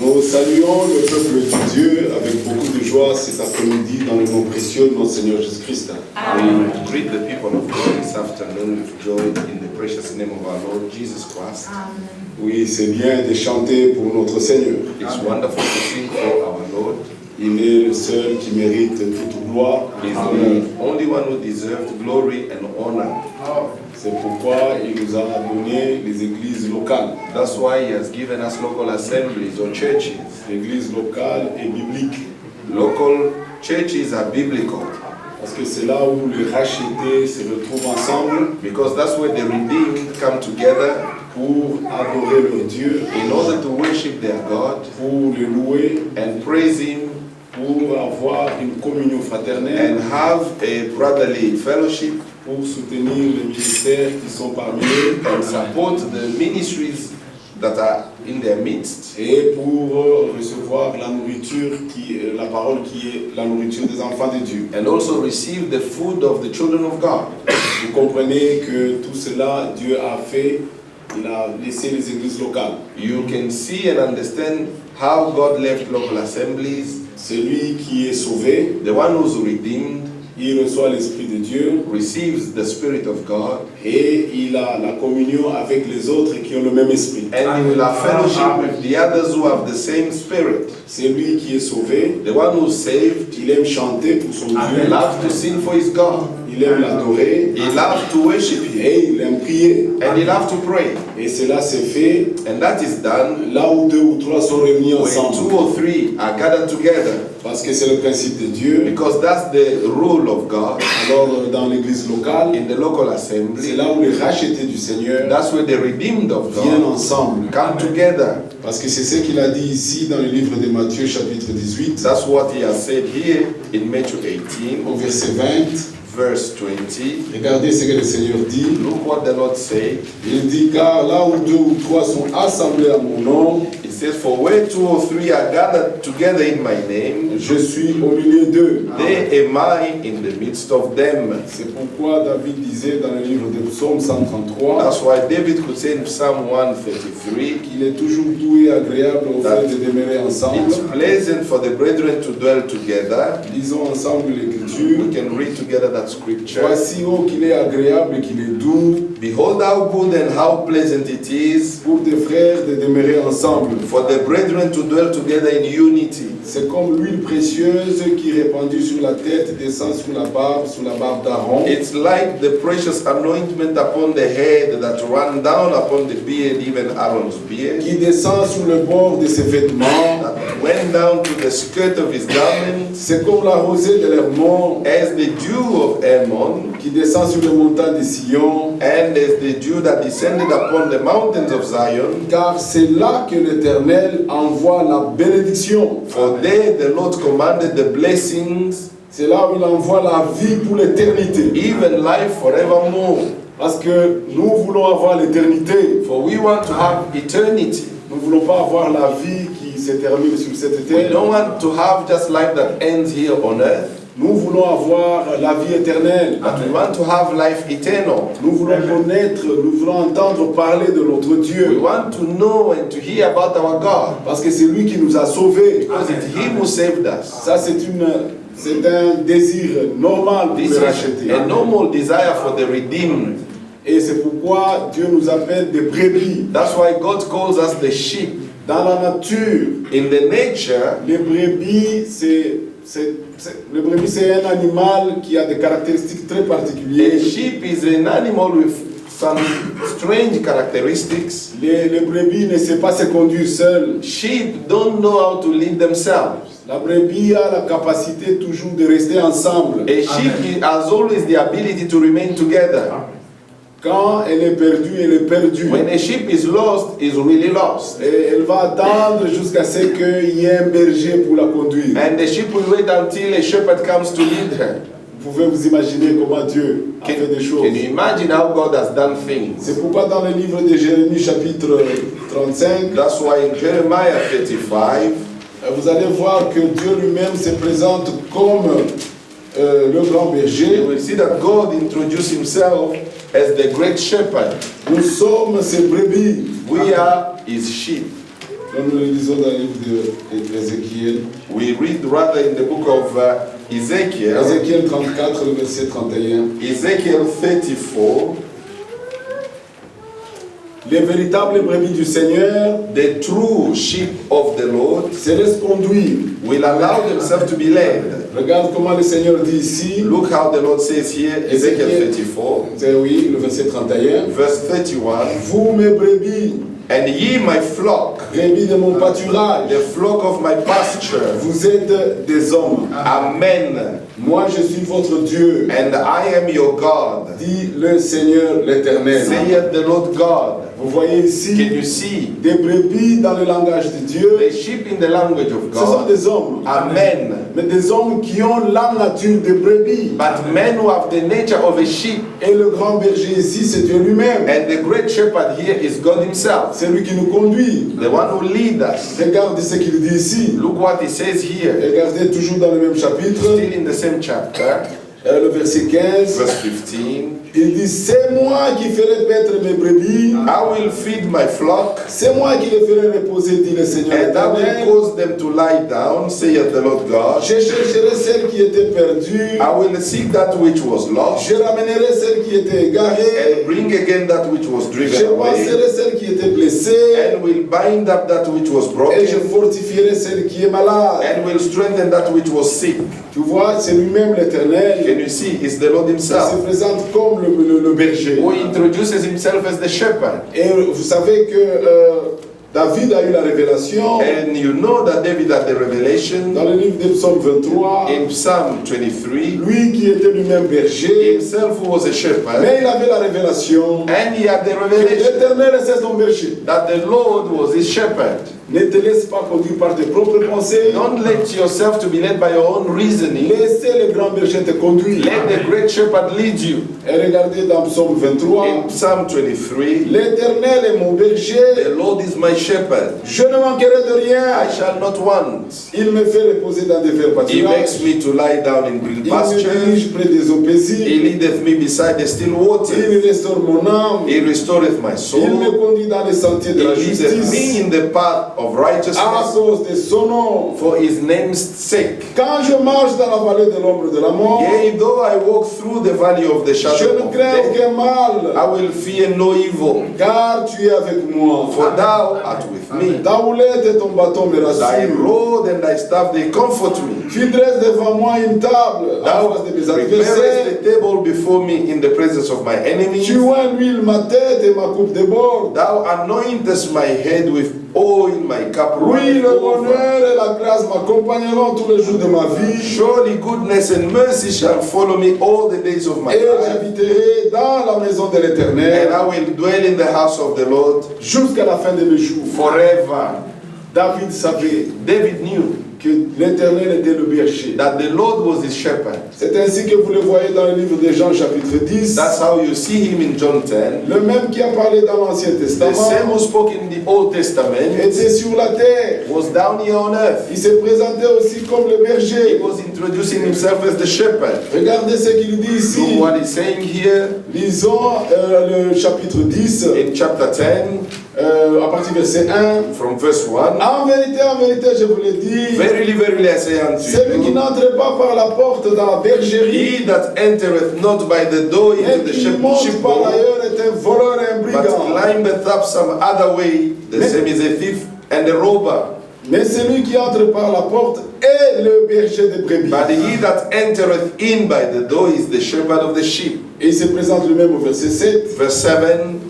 Nous saluons le peuple de Dieu avec beaucoup de joie cet après-midi dans le nom précieux de notre Seigneur Jésus-Christ. We greet the people of God this afternoon with joy in the precious name of our Lord Jesus Christ. Oui, c'est bien de chanter pour notre Seigneur. It's wonderful to sing for our Lord. Il est le seul qui mérite toute gloire. He's the only one who deserves glory and honor. C'est pourquoi il nous a donné les églises locales. That's why He has given us local assemblies or churches. L'église locale est biblique. Local churches are biblical Parce que c'est là où les rachetés se retrouvent ensemble because that's where the redeemed come together pour adorer leur Dieu, in order to worship their God pour le louer, and praise Him pour avoir une communion fraternelle, and have a brotherly fellowship pour soutenir les ministères qui sont parmi eux, and support the ministries that are in their midst, et pour recevoir la nourriture, la parole qui est la nourriture des enfants de Dieu. and also receive the food of the children of God. Vous comprenez que tout cela, Dieu a fait, il a laissé les églises locales. You can see and understand how God left local assemblies. Celui qui est sauvé, The one who's redeemed il reçoit l'Esprit de Dieu receives the Spirit of God, et il a la communion avec les autres qui ont le même esprit. and he will have fellowship with the others who have the same spirit. Celui qui est sauvé, The one who's saved, il aime chanter pour son he Dieu, loves to sing for his God. il aime l'adorer He loves to worship Him, et il aime prier. and he loves to pray. Et cela s'est fait And that is done là où deux ou trois sont réunis when ensemble. 2 or 3 are gathered together, Parce que c'est le principe de Dieu. because that's the rule of God. Alors dans l'église locale, In the local c'est assembly, là où les rachetés du Seigneur that's where the redeemed of viennent God ensemble. come together. Parce que c'est ce qu'il a dit ici dans le livre de Matthieu chapitre 18 That's what He has said here in Matthew 18, au verset 20. verse 20. Regardez ce que le Seigneur dit. Look what the Lord said. Il dit, car là où deux ou trois sont assemblés à mon nom, It says, for where 2 or 3 are gathered together in my name, je suis au milieu d'eux. there am I in the midst of them. C'est pourquoi David disait dans le livre de Psaume 133 That's why David could say in Psalm 133, qu'il est toujours doux et agréable au fait de demeurer ensemble. it's pleasant for the brethren to dwell together. Lisons ensemble l'Écriture. We can read together that scripture. Voici, oh, qu'il est agréable et qu'il est doux Behold how good and how pleasant it is pour des frères de demeurer ensemble. for the brethren to dwell together in unity. C'est comme l'huile précieuse qui répandue sur la tête descend sur la barbe d'Aaron. It's like the precious anointment upon the head that ran down upon the beard, even Aaron's beard, Qui descend sur le bord de ses vêtements. that went down to the skirt of his garment, C'est comme la rosée de l'Hermon as the dew of Hermon, qui descend sur les montagnes de Sion. and as the dew that descended upon the mountains of Zion. Car c'est là que l'Éternel envoie la bénédiction. For there the Lord commanded the blessings, C'est là où il envoie la vie pour l'éternité. even life forevermore. Parce que nous voulons avoir l'éternité. For we want to have eternity. Nous ne voulons pas avoir la vie qui se termine sur cette We terre. don't want to have just life that ends here on earth, Nous voulons avoir la vie éternelle. but we want to have life eternal. Nous voulons connaître, nous voulons entendre parler de notre We Dieu. want to know and to hear about our God, Parce que c'est lui qui nous a sauvés. because it's Him who saved us. Ça, c'est un désir normal pour This les is racheter. a normal desire for the redeemed. Et c'est pourquoi Dieu nous appelle des brebis. That's why God calls us the sheep. Dans la nature, In the nature, les brebis, le brebis, c'est un animal qui a des caractéristiques très a particulières. sheep is an animal with some strange characteristics. Les brebis ne savent pas se conduire seules. Sheep don't know how to lead themselves. La brebis a la capacité toujours de rester ensemble. A sheep has always the ability to remain together. Quand elle est perdue, elle est perdue. When a sheep is lost, is really lost. Et elle va attendre jusqu'à ce qu'il y ait un berger pour la conduire. And the sheep will wait until a shepherd comes to lead her. Vous pouvez vous imaginer comment Dieu a fait des choses. Can you imagine how God has done things? C'est pourquoi dans le livre de Jérémie chapitre 35, That's why in Jeremiah 35, vous allez voir que Dieu lui-même se présente comme le grand you berger. will see that God introduced Himself as the great shepherd. Nous sommes ses brebis. We are His sheep. Nous le lisons dans le livre d'Ézéchiel. We read rather in the book of Ezekiel, Ézéchiel 34, le verset 31. Ezekiel 34, Les véritables brebis du Seigneur the true sheep of the Lord se laissent conduire. will allow themselves to be led. Regarde comment le Seigneur dit ici. Look how the Lord says here, Ezekiel 34, C'est oui, le verset 31. verse 31, Vous, mes brebis, and ye my flock, brebis de mon pâturage, the flock of my pasture, vous êtes des hommes. amen, Moi, je suis votre Dieu, and I am your God, dit le Seigneur l'Éternel. saith the Lord God. Vous voyez Can ici you see des brebis dans le langage de Dieu. the sheep in the language of Ce sont God? des hommes, Amen. mais des hommes qui ont la nature des brebis. But men who have the nature of a sheep, Et le grand berger ici, c'est Dieu lui-même. and the great shepherd here is God himself, C'est lui qui nous conduit. the one who leads us. Regardez ce qu'il dit ici. Look what he says here, Regardez toujours dans le même chapitre, still in the same chapter, le verset 15. verse 15. Il dit, c'est moi qui ferai paître mes brebis. I will feed my flock, C'est moi qui les ferai reposer, dit le Seigneur and I will l'Éternel. cause them to lie down, saith the Lord God. Je chercherai celles qui étaient perdues. I will seek that which was lost, Je ramènerai celles qui étaient égarées. and bring again that which was Je driven away, panserai celles qui étaient blessées. and will bind up that which was Et je broken, fortifierai celle qui est malade. and will strengthen that which was sick. Tu vois, c'est lui-même l'Éternel. Can you see? It's the Lord Il se himself présente comme le berger. who introduces himself as the shepherd. Et vous savez que David a eu la révélation And you know that David had the dans revelation le livre de Psaume 23. in Psalm 23, Lui qui était lui-même berger, himself who was a shepherd, mais il avait la révélation and he had the que revelation l'Éternel c'est son berger. that the Lord was his shepherd. Ne te laisse pas conduire par tes propres pensées. Don't let yourself to be led by your own reasoning. Laissez le grand berger te conduire. Let the great shepherd lead you. Et regardez dans Psaume 23. In Psalm 23, L'Éternel est mon berger. the Lord is my shepherd. Je ne manquerai de I rien. shall not want. Il me fait reposer dans des verts He makes pâturages. me to lie down in green Il me pastures. dirige près des eaux He paisibles. leadeth me beside the still waters. Il restaure mon âme. He restoreth my Il me soul. conduit dans les sentiers de He la leadeth me justice. in the path of À righteousness cause de son nom. for his name's sake. Quand je marche dans la vallée de l'ombre de la mort, Yea, though I walk through the valley of the je shadow ne of crains death, aucun mal. I will fear no evil, Car tu es avec moi. for thou art with me. Ta houlette et ton bâton me Thy rassurent. rod and thy staff, they comfort me. Tu dresses devant moi une table en Thou face de mes preparest adversaires. the table before me in the presence of my enemies. Tu oins l'huile ma tête et ma coupe déborde. Thou anointest my head with oil, my cup Oui, runneth le over. bonheur et la grâce m'accompagneront tous les jours de ma vie. Surely goodness and mercy shall follow me all the days of my Et life, j'habiterai dans la maison de and l'Éternel I will dwell in the house of the Lord jusqu'à la fin de mes jours. forever. David savait David knew que l'Éternel était le berger. that the Lord was his shepherd. C'est ainsi que vous le voyez dans le livre de Jean chapitre 10. That's how you see him in John 10. Le même qui a parlé dans l'Ancien The same Testament who spoke in the Old Testament était sur la terre. was down here on earth. Il s'est présenté aussi comme le He berger. was introducing himself as the shepherd. Regardez ce qu'il dit ici. Look what he's saying here Lisons le chapitre 10, in chapter 10 à partir du verset 1. from verse 1. En vérité, je vous le dis, Verily, verily, I say unto celui qui you, n'entre pas par la porte dans la bergerie, he that entereth not by the door into mais the qui monte par sheepfold, ailleurs est un voleur et un but brigand. climbeth up some other way, the same is a thief and a robber. Mais celui qui entre par la porte est le berger des brebis. But he that entereth in by the door is the shepherd of the sheep. Et il se présente lui-même au verset 7. Verse 7.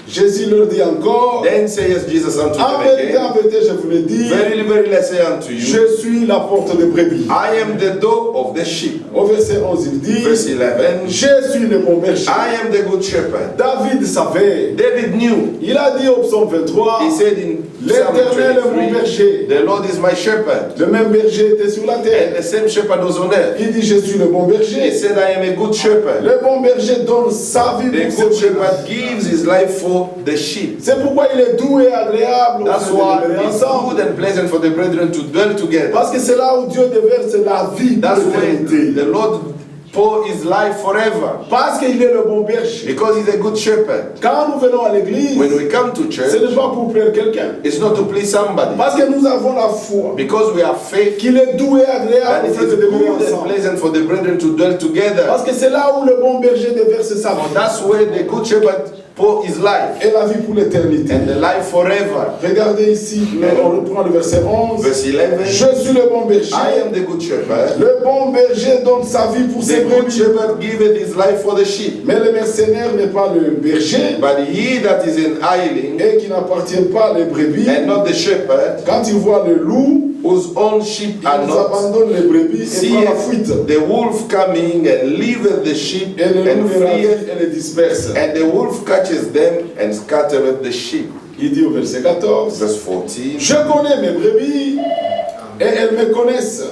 Jésus leur dit encore, Then saith Jesus unto en them vérité, again, je vous le dis, Verily, verily, I say unto you, je suis la porte des brebis. I am the door of the sheep. Au verset 11, il dit, Verse 11. je suis le bon berger. I am the good shepherd. David savait. David knew. Il a dit au psaume 23, He said in Psalm l'Éternel est mon 23, berger. the Lord is my shepherd. Le même berger était sur la And terre. the same shepherd was on earth. Il dit, je suis le bon He berger. said, I am a good shepherd. Le bon berger donne sa vie The pour good ses brebis. shepherd gives his life for the sheep. C'est pourquoi il est doux et agréable That's de why demeurer it's ensemble. good and pleasant for the brethren to dwell together. Parce que c'est là où Dieu déverse la vie de That's why l'éternité. the Lord pour his life forever. Parce qu'il est le bon berger. Because he's a good shepherd. Quand nous venons à l'église, When we come to ce church, n'est pas pour plaire quelqu'un. it's not to please somebody. Parce que nous avons la foi Because we have faith qu'il est doux et that agréable it aux frères is de demeurer good and ensemble. pleasant for the brethren to dwell together. Parce que c'est là où le bon berger déverse sa vie That's where the good shepherd pour his life et la vie pour l'éternité. and the life forever. Regardez ici, on reprend le verset 11. Verse 11. Je suis le bon berger. I am the good shepherd. Le bon berger donne sa vie pour ses The good brebis. shepherd giveth his life for the sheep. Mais le mercenaire n'est pas le berger But he that is an hireling et qui n'appartient pas les brebis. and not the shepherd, Quand il voit le loup, whose own sheep il are not, abandonne les brebis et prend la fuite. seeth the wolf coming and leaveth the sheep Et le and loup les ravit fleeth, et les disperse. and the wolf catches them and scattereth the sheep. Il dit au verset 14, Verse 14. je connais mes brebis et elles me connaissent.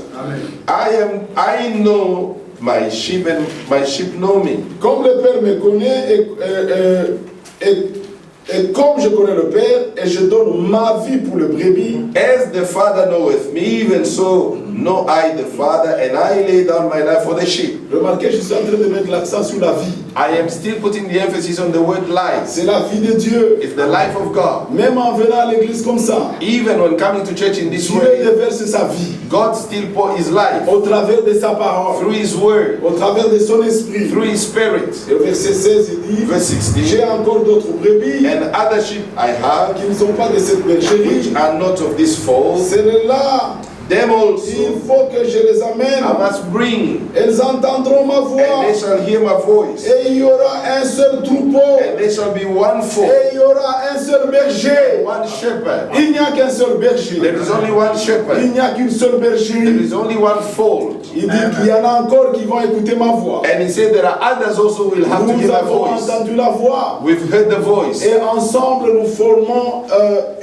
I know my sheep and my sheep know me. Comme le Père me connaît et comme je connais le Père et je donne ma vie pour le brebis, As the Father knoweth me, even so know I the Father, and I lay down my life for the sheep. remarquez, je suis en train de mettre l'accent sur la vie. I am still putting the emphasis on the word life. C'est la vie de Dieu. It's the life of God. Même en venant à l'église comme ça, Even when coming to church in this Dieu way, déverse sa vie God still pour his life au travers de sa parole, through his word, au travers de son esprit. through his spirit. Et au verset 16, il dit, Verse 16. j'ai encore d'autres brebis And other sheep I have, qui ne sont pas de cette which bergerie. are not of this fold, Celles-là, them il also faut que je les amène. I must bring, Elles entendront ma and voix. they shall hear my voice, Et il y aura un seul troupeau. and they shall be one fold, Et il y aura un seul berger. one shepherd. Il n'y a qu'un seul berger. There is only one Il shepherd. n'y a qu'une seule There bergerie. is only one fold. Il dit qu'il y en a encore qui vont écouter ma voix. And he said there are others also will have to Nous hear my avons voice. entendu la voix. We've heard the voice. Et ensemble, nous formons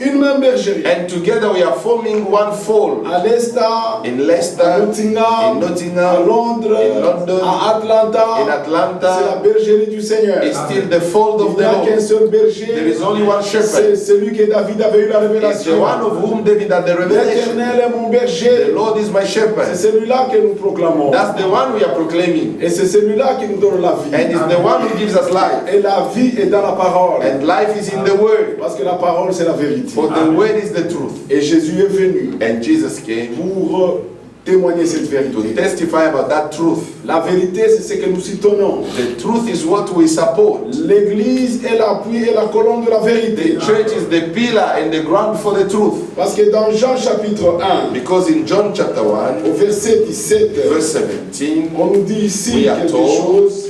une même bergerie. And together we are forming one fold. À l'Est, In à Leicester, Nottingham, in à Nottingham, Londres, in London, à Atlanta. in C'est la Atlanta, bergerie du Seigneur. it's still the fold Il of n'y the a qu'un Lord. seul berger. There is only one C'est shepherd. celui que David avait eu la It's the révélation. one of whom David had the revelation. L'Éternel est mon The berger. Lord is my C'est shepherd. celui-là que nous proclamons. That's the one we are proclaiming. Et c'est celui-là qui nous donne la vie. And it's the one who gives us life. Et la vie est dans la parole. And life is in the word. Parce que la parole, c'est la vérité. For the word is the truth. Et Jésus est venu And Jesus came pour témoigner cette to vérité. testify about that truth. La vérité, c'est ce que nous soutenons. The truth is what we support. L'Église est l'appui et la colonne de la vérité. The church is the pillar and the ground for the truth. Parce que dans Jean chapitre 1, Because in John chapter 1, au verset 17, verse 17, on nous dit ici We are quelque told- chose.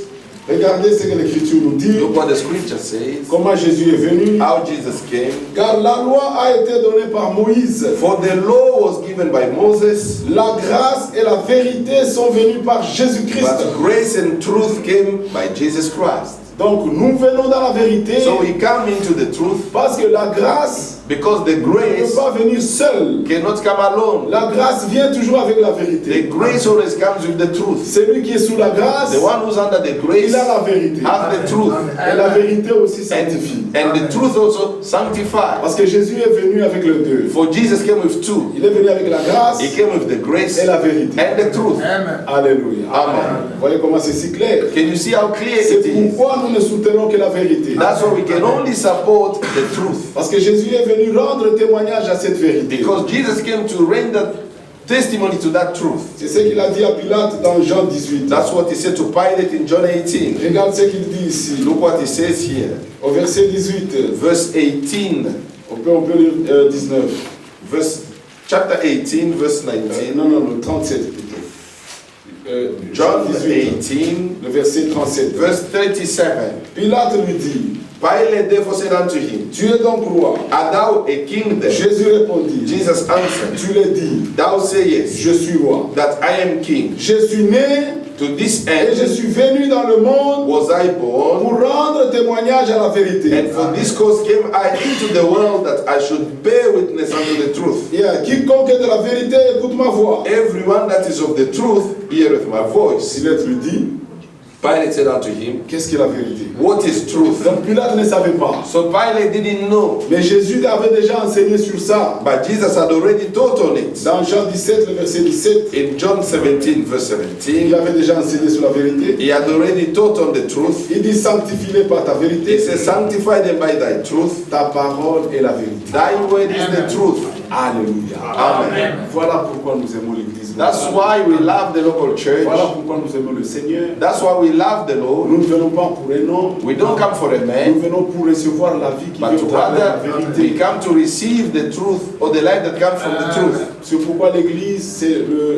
Regardez ce que l'Écriture nous dit. look what the scripture says. Comment Jésus est venu. How Jesus came. Car la loi a été donnée par Moïse. For the law was given by Moses, La grâce et la vérité sont venues par Jésus-Christ. but grace and truth came by Jesus Christ. Donc nous venons dans la vérité So we come into the truth parce que la grâce because the ne peut grace pas venir seule. cannot come alone. La grâce vient toujours avec la The vérité. grace always comes with the truth. Celui qui est sous la grâce, The one who's under the grace il a la vérité. has the truth. Et la vérité aussi sanctifie. And the truth also sanctifies. Parce que Jésus est venu avec le deux. For Jesus came with two. Il est venu avec la grâce He came with the grace et la vérité. and the truth. Alléluia. Amen. Vous voyez comment c'est si clair. Can you see how clear C'est it is? pourquoi nous ne soutenons que la vérité. That's why we can only support the truth. Parce que Jésus est venu rendre témoignage à cette vérité. Because Jesus came to render testimony to that truth. C'est ce qu'il a dit à Pilate dans Jean 18. That's what he said to Pilate in John 18. Regarde ce qu'il dit ici. Look what he says here. Au verset 18. Verse 18. On peut lire 19. Chapter 18, verse 19. Non, le 37 plutôt. John 18, 18, le verset 37. verse 37. Pilate lui dit, Pilate therefore said unto him, tu es donc roi. Art thou a king then? Jésus répondit, Jesus answered, tu l'as dit, Thou sayest je suis roi. that I am king. Je suis né To this et je end suis venu dans le monde was I born, pour rendre témoignage à la vérité. and for this cause came I into the world, that I should bear witness unto the truth. Et à quiconque est de la vérité, écoute ma voix. Everyone that is of the truth heareth my voice. Pilate lui dit, Pilate said unto him, qu'est-ce qu'est la vérité? what is truth? Donc Pilate ne savait pas. So Pilate didn't know. Mais Jésus avait déjà enseigné sur ça. But Jesus had already taught on it. Dans Jean 17, le verset 17, In John 17, verse il 17, avait déjà enseigné sur la vérité. he had already taught on the truth. Il dit sanctifie-les par ta He vérité. says, sanctify them by thy truth. Ta parole est la vérité. Thy word is the truth. Alléluia. Amen. Voilà pourquoi nous aimons l'église. That's why we love the local church. Voilà pourquoi nous aimons le Seigneur. That's why we love the Lord. Nous ne venons pas pour un homme. We don't come for a Nous man, venons pour recevoir la vie qui vient but au travers de la rather we vérité. come to receive the truth or the life that comes from the truth. C'est pourquoi l'église,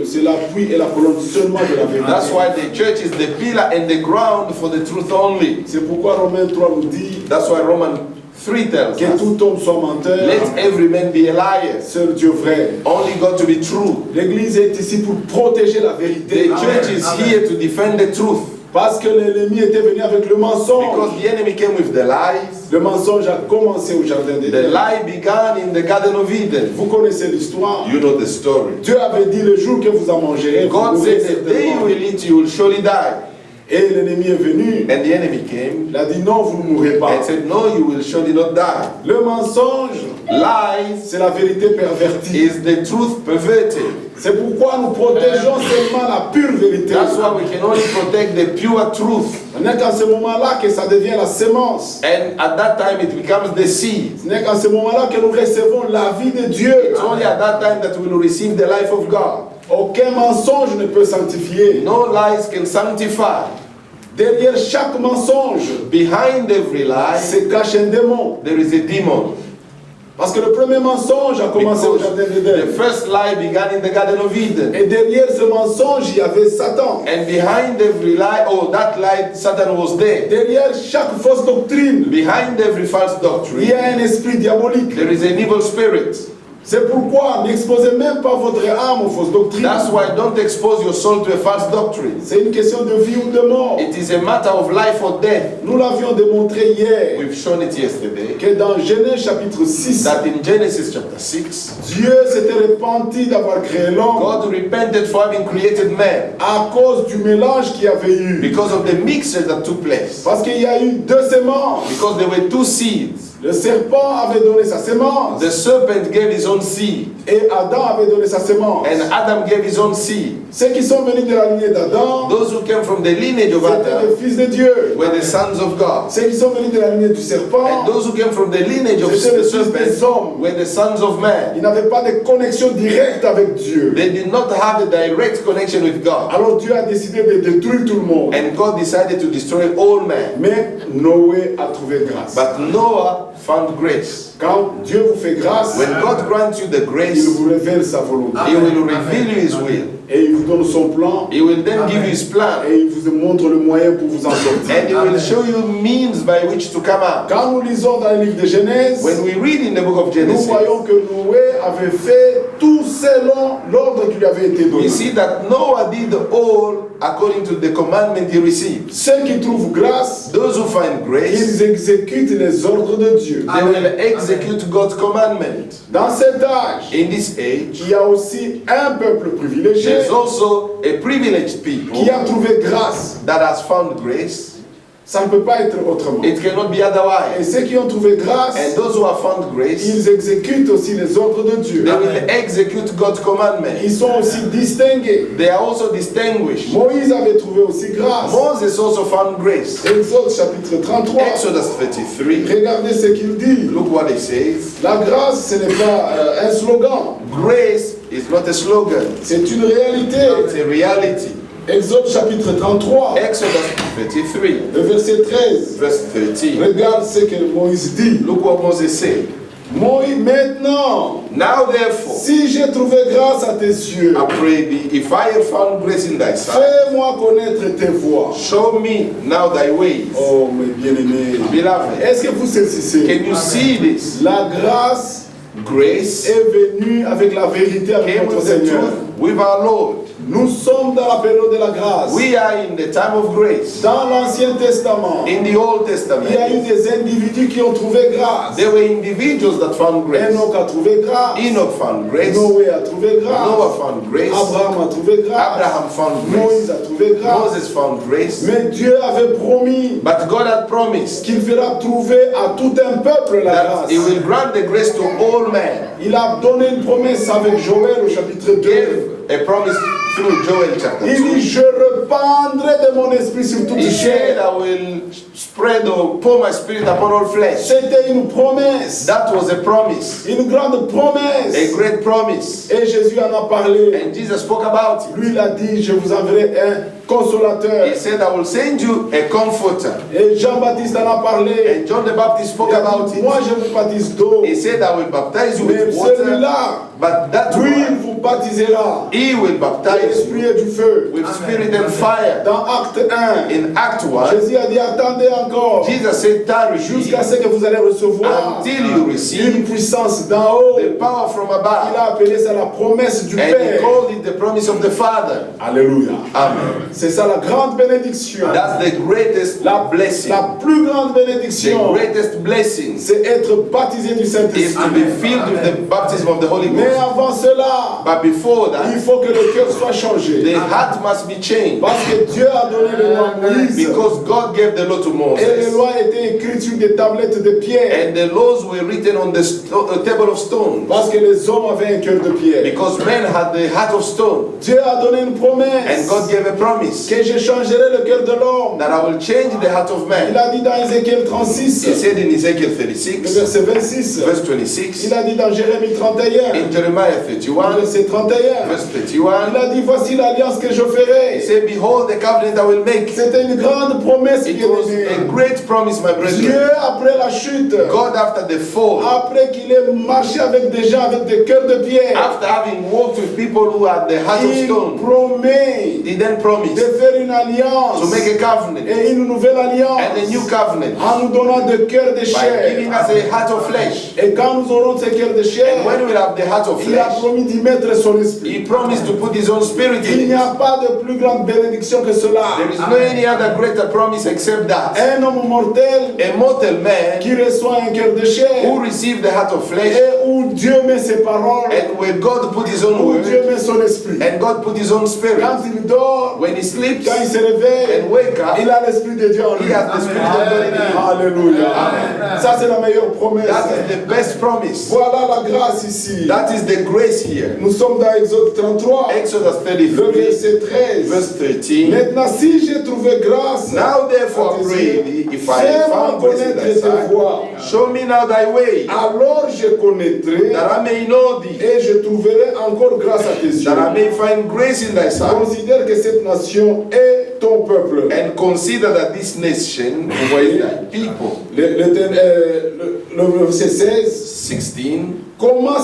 c'est l'appui et la colonne seulement de la vérité. That's why the church is the pillar and the ground for the truth only. C'est pourquoi Romains 3 nous dit That's why Romans 3 tells que us, tout homme soit menteur, let every man be a liar, seul Dieu vrai. only God to be true. L'église est ici pour protéger la vérité. The church is here to defend the truth. Parce que l'ennemi était venu avec le mensonge. Because the enemy came with the lies. Le mensonge a commencé au jardin The d'Éden. lie began in the Garden of Eden. Vous connaissez l'histoire. You know the story. Dieu avait dit le jour que vous en mangerez, vous God mourrez said, the day you certainement. will eat, you will surely die. Et l'ennemi est venu. And the enemy came Il a dit non, vous ne mourrez pas. and said, no, you will surely not die. Le mensonge, Lies c'est la vérité pervertie. is the truth perverted. C'est pourquoi nous protégeons seulement la pure vérité. That's why we can only protect the pure truth. Ce n'est qu'en ce moment-là que ça devient la sémence. And at that time it becomes the seed. Ce n'est qu'en ce moment-là que nous recevons la vie de Dieu. It's only at that time that we will receive the life of God. Aucun mensonge ne peut sanctifier. No lies can sanctify. Derrière chaque mensonge Behind every lie, se cache un démon. there is a demon. Parce que le premier mensonge a commencé au Because jardin the d'Éden. first lie began in the Garden of Eden. Et derrière ce mensonge, il y avait Satan. And behind every lie, oh, that lie, Satan was there. Derrière chaque fausse doctrine, Behind every false il y doctrine, a un esprit diabolique. there is an evil spirit. C'est pourquoi n'exposez même pas votre âme aux fausses doctrines. That's why don't expose your soul to a false doctrine. C'est une question de vie ou de mort. It is a matter of life or death. Nous l'avions démontré hier We've shown it yesterday que dans Genèse chapitre 6, that in Genesis chapter 6, Dieu s'était repenti d'avoir créé l'homme God repented for having created man à cause du mélange qu'il y avait eu. because of the mixture that took place. Parce qu'il y a eu deux semences. Because there were two seeds. Le serpent avait donné sa sémence The serpent gave his own seed, et Adam avait donné sa sémence. and Adam gave his own seed. Ceux qui sont venus de la lignée d'Adam Those who came from the lineage of étaient Adam les fils de Dieu. were the sons of God. Ceux qui sont venus de la lignée du serpent, And those who came from the lineage of c'était the les fils des serpent hommes. were the sons of man. Ils n'avaient pas de connexion directe avec Dieu. They did not have a direct connection with God. Alors Dieu a décidé de détruire tout le monde. And God decided to destroy all men. Mais Noé a trouvé grâce. But Noah found grace. Quand Dieu vous fait grâce, When God grants you the il grace, vous révèle sa volonté. He will reveal you His will. Et il vous donne son plan. He will then give you His plan. Et il vous montre le moyen pour vous en sortir. And He will show you means by which to come out. Quand nous lisons dans le livre de Genèse, When we read in the book of nous Genesis, voyons que Noé avait fait tout selon l'ordre qui lui avait été donné. we see that Noah did all according to the commandment he received. Ceux qui trouvent grâce, Those who find grace, ils exécutent les ordres de Dieu. they will execute God's commandment. Dans cet âge, In this age, il y a aussi un peuple privilégié there's also a privileged people qui a trouvé grâce. that has found grace. Ça ne peut pas être autrement. It cannot be Et otherwise. ceux qui ont trouvé grâce, And those who have found grace, ils exécutent aussi les ordres de Dieu. they will execute God's commandment. Ils sont aussi distingués. They are also distinguished. Moïse avait trouvé aussi grâce. Moses also found grace. Exode chapitre 33. Exodus 33, Regardez ce qu'il dit. look what he says. La grâce, ce n'est pas un slogan. Grace is not a slogan, C'est une réalité. it's a reality. Exode chapitre 33, Exodus 33, le verset 13. verse 13. Regarde ce que Moïse dit. Look what Moses said. Moïse, maintenant, Now therefore, si j'ai trouvé grâce à tes yeux, I pray thee, if I have found grace in thy sight, fais-moi connaître tes voies. show me now thy ways. Oh, mes bien-aimés. Beloved, Est-ce que vous saisissez? can you see this? La grâce grace est venu avec la vérité, avec came notre with the Seigneur. truth with our Lord. Nous sommes dans la période de la grâce. We are in the time of grace. Dans l'Ancien Testament, In the Old il y a eu Testament, des individus qui ont trouvé grâce. there were individuals that found grace. Enoch a trouvé grâce. Enoch found grace. Noé a trouvé grâce. Noah found grace. Abraham a trouvé grâce. Abraham found Moïse grace. a trouvé grâce. Moses found grace. Mais Dieu avait promis But God had promised qu'il fera trouver à tout un peuple la that grâce. He will grant the grace to all men. Il a donné une promesse avec Joël au chapitre 2. Gave a promise through Joel chapter Il 2. dit, je répandrai de mon esprit sur toute He said, chair. I will spread or pour my spirit upon all flesh. C'était une promesse. That was a promise, Une grande promesse. a great promise. Et Jésus en a parlé. And Jesus spoke about it. Lui, il a dit, je vous enverrai un consolateur. He said, I will send you a comforter. Et Jean-Baptiste en a parlé. And John the Baptist spoke Il a about dit, it. moi, je vous baptise d'eau. He said, I will baptize you Mais with water, celui-là, but that lui, il one, vous baptisera. He will baptize L'esprit you et du feu. with spirit and fire. Dans Acte 1, In Act 1, Jésus a dit, attendez encore. Jesus said, tarry Jusqu'à ce que vous allez recevoir until you une receive puissance d'en haut. the power from Il above. a appelé ça la promesse du And he Père. called it the promise of the Father. Alléluia. Amen. C'est ça la grande bénédiction. That's the greatest blessing. La plus grande The bénédiction, greatest blessing c'est être baptisé du is Saint-Esprit. to be filled with the baptism of the Holy Mais Ghost. avant cela, But before il that, faut que le cœur soit changé. the heart must be changed. Parce que Dieu a donné le loi à Moïse. Because God gave the law to Et les Moses. lois étaient écrites sur des tablettes de pierre. And the laws were written on the table of stone. Parce que les hommes avaient un cœur de pierre. Because men had the heart of stone. Dieu a donné une promesse. And God gave a promise Que je changerai le cœur de l'homme. that I will change the heart of Il man. a dit dans Ézéchiel He 36, said in Ezekiel le 36, verset 26. verse 26, Il a dit dans Jérémie 31, in Jeremiah 31, verset 31. verse Il 31, a dit, voici l'alliance que je he ferai. said, behold the covenant I will make. C'était une grande promesse qui It est was venue. a great promise, my Dieu, brethren. après la chute, God, after the fall, après qu'il ait marché avec des gens avec des cœurs de pierre, after having walked with people who had the heart of il stone, promet he then de promised faire une alliance to make a covenant et une nouvelle alliance and a new covenant en nous donnant des cœurs de by chair. giving us a heart of flesh. Et quand nous aurons ces cœurs de chair, When we have the heart of il a flesh, promis d'y mettre son esprit. he promised to put his own spirit Il in n'y it. a pas de plus grande bénédiction que cela. There is no any other greater promise except that. Un homme mortel A mortal man qui reçoit un cœur de chair who received the heart of flesh, et où Dieu met ses paroles, and where God put his own où word, Dieu met son esprit. and God put his own spirit. Quand il dort, When he sleeps quand il se réveille, and wake up, il a l'esprit de Dieu en he lui. has the spirit of God in him. Alléluia. Ça c'est la meilleure promesse. That is the best promise. Voilà la grâce ici. That is the grace here. Nous sommes dans Exode 33, Exodus le 33, verset 13. verse 13. Maintenant, si j'ai trouvé grâce, Now therefore à tes pray yeux, thee, if I fais-moi found grace in thy connaître tes sight, voies. show me now thy way, Alors je connaîtrai that I may know thee, et je trouverai encore grâce à tes yeux. that I may find grace in thy sight. Considère que cette nation est ton peuple. And consider that this nation, who is thy people. Le verset 16. 16. Comment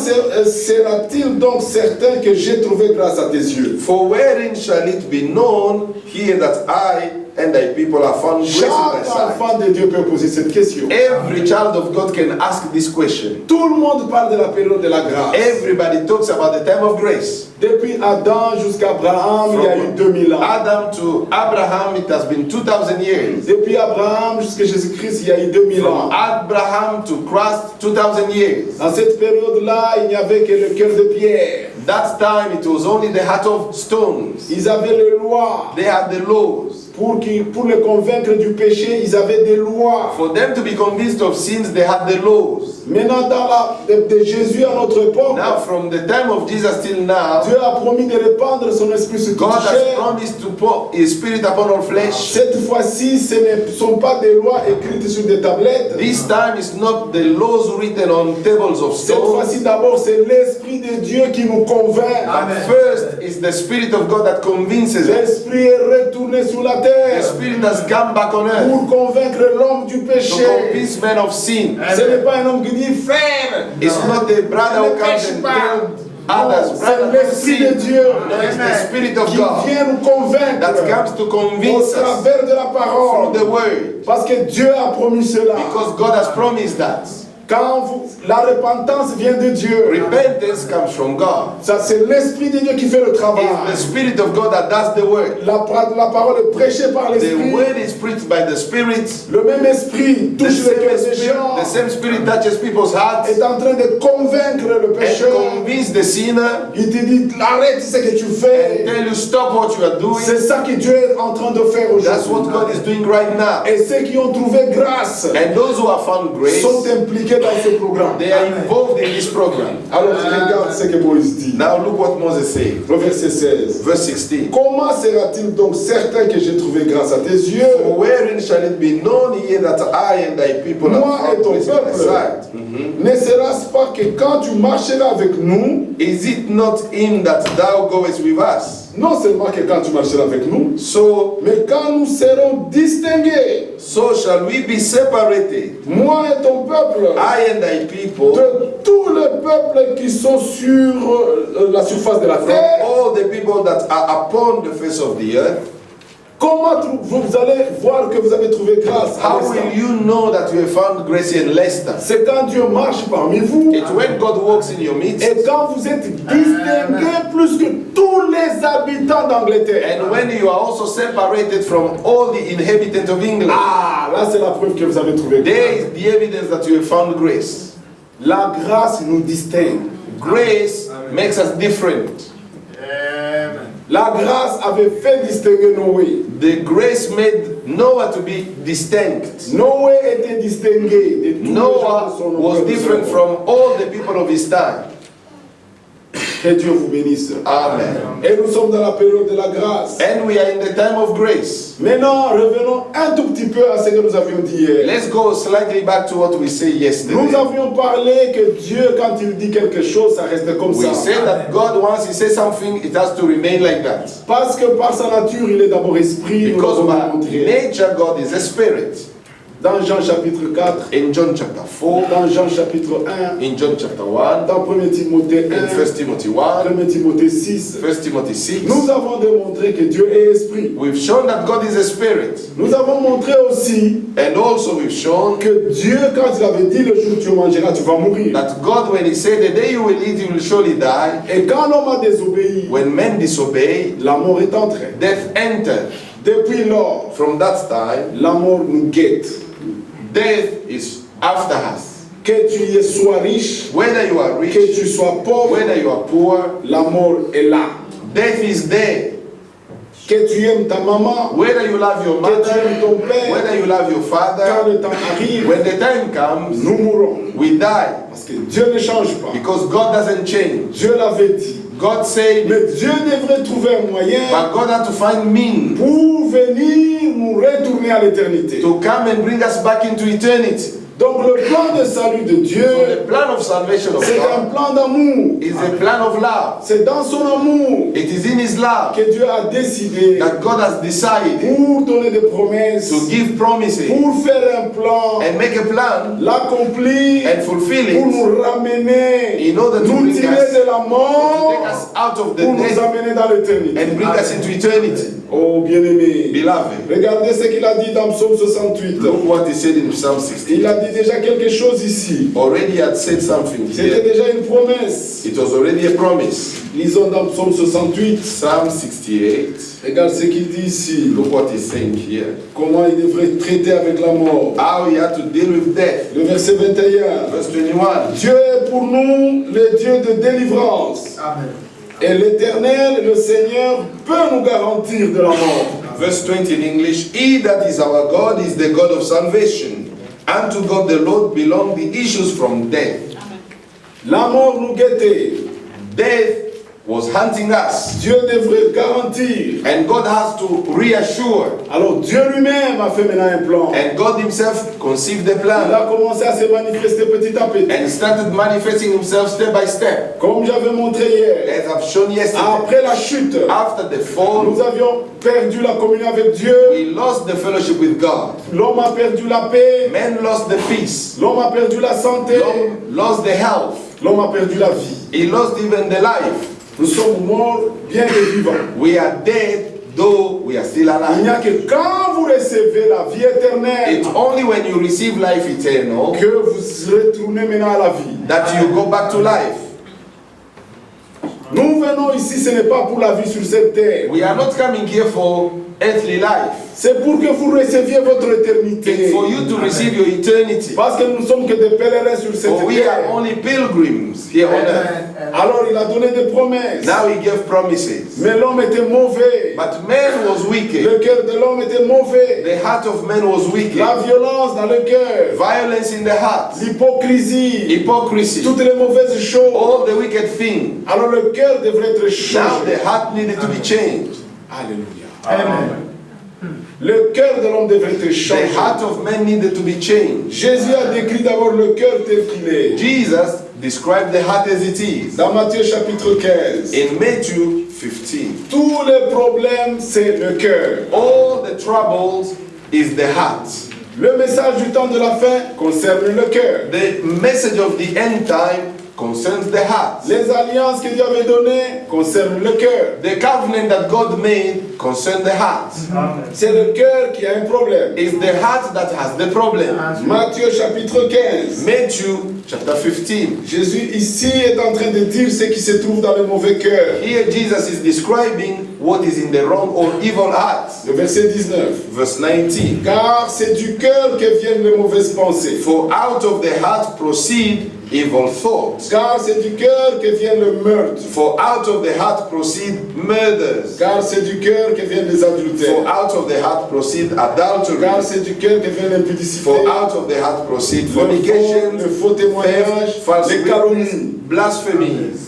sera-t-il donc certain que j'ai trouvé grâce à tes yeux? For wherein shall it be known here that I and thy people are found grace in thy Chaque sight? enfant de Dieu peut poser cette question. Every child of God can ask this question. Tout le monde parle de la période de la grâce. Everybody talks about the time of grace. Depuis Adam jusqu'à Abraham, il y a eu 2000 ans. Adam to Abraham, it has been 2000 years. Depuis Abraham jusqu'à Jésus-Christ, il y a eu 2000 ans. From Abraham to Christ, 2000 years. Dans cette période-là, il n'y avait que le cœur de pierre. That time it was only the heart of stones. Ils avaient les lois. They had the laws. Pour les convaincre du péché, ils avaient des lois. For them to be convinced of sins, they had the laws. Maintenant, de Jésus à notre époque, Now, from the time of Jesus till now, Dieu a promis de répandre son esprit sur God toute has chair. promised to pour His Spirit upon all flesh. Cette fois-ci, ce ne sont pas des lois écrites sur des tablettes. This time is not the laws written on tables of Cette stone. fois-ci, d'abord, c'est l'Esprit de Dieu qui nous convainc. But first is the Spirit of God that convinces us. L'Esprit est retourné sur la The terre Spirit has come back on earth pour convaincre l'homme du to péché. convince men of sin. Ce n'est pas un homme qui dit frère. It's not the brother who comes and tells others, C'est brother, don't l'Esprit de sin. Dieu No, it's the Spirit of qui God vient nous convaincre that comes to au convince us travers de la through parole. the Word. Parce que Dieu a promis cela. Because God has promised that. La repentance vient de Dieu. Repentance comes from God. Ça, c'est l'Esprit de Dieu qui fait le travail. It's the Spirit of God that does the work. La parole est prêchée par The l'Esprit. word is preached by the Spirit. Le même Esprit The touche le cœur des gens. same Spirit touches people's hearts Est en train de convaincre le and pécheur. convince the sinner Il te dit, arrête ce que tu and fais. tell you stop what you are doing. C'est ça que Dieu est en train de faire That's what aujourd'hui. God is doing right now. Et ceux qui ont trouvé grâce And those who have found grace, sont impliqués dans ce programme. they are involved in this program. Alors regarde ce que Moïse dit. Now look what Moses said. Le verset 16. Verse 16. Comment sera-t-il donc certain que j'ai trouvé grâce à tes yeux? For wherein shall it be known here that I and thy people have Moi et found ton grace in thy peuple. sight? Ne sera-ce pas que quand tu marcheras avec nous, Is it not in that thou goest with us? non seulement que quand tu marcheras avec nous, So mais quand nous serons distingués, shall we be separated, moi et ton peuple, I and thy people, de tous les peuples qui sont sur la surface de la from terre. all the people that are upon the face of the earth. Comment vous allez voir que vous avez trouvé grâce à How l'instant? will you know that you have found grace in Leicester? C'est quand Dieu marche parmi vous It's when God walks in your midst, et quand vous êtes distingués plus que tous les habitants d'Angleterre. and when you are also separated from all the inhabitants of England. Ah, là c'est la preuve que vous avez trouvé grâce. There is the evidence that you have found grace. La grâce nous distingue. Grace makes us different. La grâce avait fait distinguer Noé. The grace made Noah to be distinct. Noé était distingué de tous les gens de Noah son was époque. different from all the people of his time. Que Dieu vous bénisse. Amen. Et nous sommes dans la période de la grâce. And we are in the time of grace. Maintenant, revenons un tout petit peu à ce que nous avions dit hier. Let's go slightly back to what we said yesterday. Nous avions parlé que Dieu, quand il dit quelque chose, ça reste comme We ça. said that God, once He says something, it has to remain like that. Parce que par sa nature, il est d'abord esprit. Nous Because l'avons by montré. nature, God is a spirit. Dans Jean chapitre 4, In John chapter 4, dans Jean chapitre 1, in John chapter 1, dans 1 Timothée in 1, 1 Timothy 1, 1 Timothée 6, 1 Timothy 6, nous avons démontré que Dieu est esprit. we've shown that God is a spirit. Nous avons montré aussi And also we've shown que Dieu, quand il avait dit le jour où tu mangeras, tu vas mourir. that God, when He said, the day you will eat, you will surely die, Et quand l'homme a désobéi, when men disobey, la mort est entrée. death entered. Depuis lors, From that time, la mort nous guette. death is after us. Que tu y sois riche, Whether you are que rich, tu sois pauvre, whether you are poor, la mort est là. death is there. Que tu aimes ta maman, Whether you love your que tu mother, aimes ton père, whether you love your quand father, le temps arrive, when the time comes, nous mourrons. we die. Parce que Dieu ne change pas. Because God doesn't change. Dieu l'avait dit. God said, Mais Dieu devrait trouver un moyen but God had to find means pour venir nous retourner à l'éternité. to come and bring us back into eternity. Donc le plan de salut de Dieu, So the plan of salvation of c'est un God plan d'amour. is a plan of love. C'est dans son amour It is in His love que Dieu a décidé that God has decided pour donner des promesses, to give promises pour faire un plan, and make a plan l'accomplir, and fulfill pour it nous ramener, in order to nous bring tirer us, de la to mort, take us out of the pour nous death amener dans l'éternité. and bring us into eternity. Oh bien-aimé, Beloved, regardez ce qu'il a dit dans Psaume 68. look what He said in Psalm 60. Il a dit déjà quelque chose ici. Already had said something C'était here. déjà une promesse. It was already a promise. Lisons dans Psaume 68. Psalm 68. Regarde ce qu'il dit ici. Look what He's saying here. Comment il devrait traiter avec la mort. How He had to deal with death. Le verset 21. Verse 21. Dieu est pour nous le Dieu de délivrance. Amen. Et l'Éternel, le Seigneur, peut nous garantir de la mort. Verse 20 in English. He that is our God is the God of salvation. Unto God the Lord belong the issues from death. La mort nous guettait. Death was hunting us. Dieu devrait garantir. And God has to reassure. Alors Dieu lui-même a fait maintenant un plan. And God Himself conceived the Il plan. a commencé à se manifester petit à petit. And started manifesting Himself step by step. Comme j'avais montré hier. As I've shown yesterday. Après la chute, After the fall, nous avions perdu la communion avec Dieu. we lost the fellowship with God. L'homme a perdu la paix. Men lost the peace. L'homme a perdu la santé. L'homme lost the health. L'homme a perdu la vie. He lost even the life. Nous sommes morts bien que vivants. We are dead though we are still Il n'y a alive. que quand vous recevez la vie éternelle It's only when you receive life eternal que vous retournez maintenant à la vie. that you go back to life. Nous venons ici, ce n'est pas pour la vie sur cette terre. We are not coming here for earthly life. C'est pour que vous receviez votre It's éternité. for you to receive your eternity. Parce que nous ne sommes que des pèlerins sur cette For we are terre. only pilgrims here on earth. Alors il a donné des promesses. Now he gave promises. Mais l'homme était mauvais. But man was wicked. Le cœur de l'homme était mauvais. The heart of man was wicked. La violence dans le cœur. Violence in the heart. L'hypocrisie. Hypocrisy. Toutes les mauvaises choses. All the wicked things. Alors le cœur devrait être Now changé. the heart needed to be changed. Alléluia. Amen. Le cœur de l'homme devrait être The changé. heart of man needed to be changed. Jésus a décrit d'abord le cœur tel qu'il est. Jesus described the heart as it is. Dans Matthieu chapitre 15. In Matthew 15. Tous les problèmes, c'est le cœur. All the troubles is the heart. Le message du temps de la fin concerne le cœur. The message of the end time concerns the heart. Les alliances que Dieu avait données concernent le cœur. The covenant that God made concerns the heart. C'est le cœur qui a un problème. It's the heart that has the problem. Matthieu chapitre 15. Matthew chapter 15. Jésus ici est en train de dire ce qui se trouve dans le mauvais cœur. Here Jesus is describing what is in the wrong or evil heart. Le verset 19. Verse 19. Car c'est du cœur que viennent les mauvaises pensées. For out of the heart proceed evil thoughts. Car c'est du cœur que vient le meurtre. For out of the heart proceed murders. Car c'est du cœur que viennent les For adultères. out of the heart proceed Car adultery. c'est du cœur que vient l'impudicité. For out of the heart proceed Le fornication, faux témoignage, theft, false les witness, calomnies. blasphemies.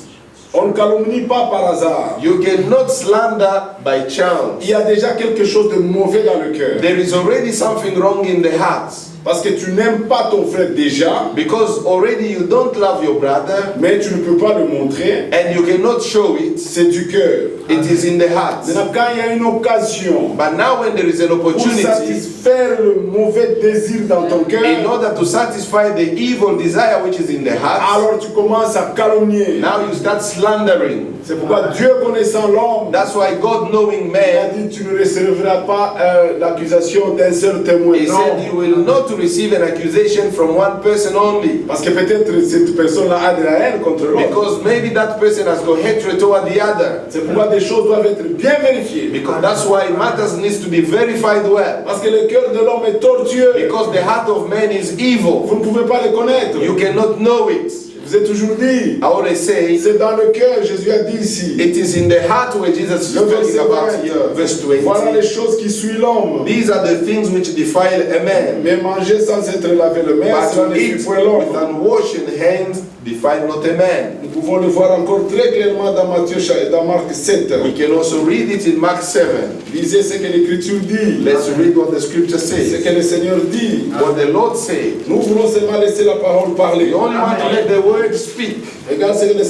On ne calomnie pas par hasard. You cannot slander by chance. Il y a déjà quelque chose de mauvais dans le cœur. There is already something wrong in the heart. Parce que tu n'aimes pas ton frère déjà, Because already you don't love your brother mais tu ne peux pas le montrer. and you cannot show it. C'est du cœur. It is in the heart. Maintenant, quand il y a une occasion But now when there is an pour opportunity, satisfaire le mauvais désir dans ton in cœur, order to satisfy the evil desire which is in the heart, alors tu commences à calomnier. now you start slandering. C'est pourquoi Dieu connaissant l'homme, That's why God knowing il a man, dit tu ne recevras pas l'accusation d'un seul témoin. he said Non. you will not receive an accusation from one person only. Parce que peut-être cette personne-là a de la haine contre l'autre. Because maybe that person has got hatred toward the other. C'est pourquoi des choses doivent être bien vérifiées. Because that's why matters needs to be verified well. Parce que le cœur de l'homme est tortueux. Because the heart of man is evil. Vous ne pouvez pas le connaître. You cannot know it. Je vous ai toujours dit, I always say c'est dans le cœur, Jésus a dit ici. it is in the heart where Jesus is Le verset talking about here. 20. Verse Voilà 20. les choses qui suivent l'homme. These are the things which defile a man. Mais manger sans être lavé le main, But cela to ne suit eat point l'homme. with unwashed hands defile not a man. Nous pouvons le voir encore très clairement dans dans Marc 7. We can also read it in Mark 7. Lisez ce que l'Écriture dit. Let's read what the scripture Ce says. que le Seigneur dit. What the Lord said. Nous voulons seulement laisser la parole parler. We only want to let the word speak. Regarde ce que le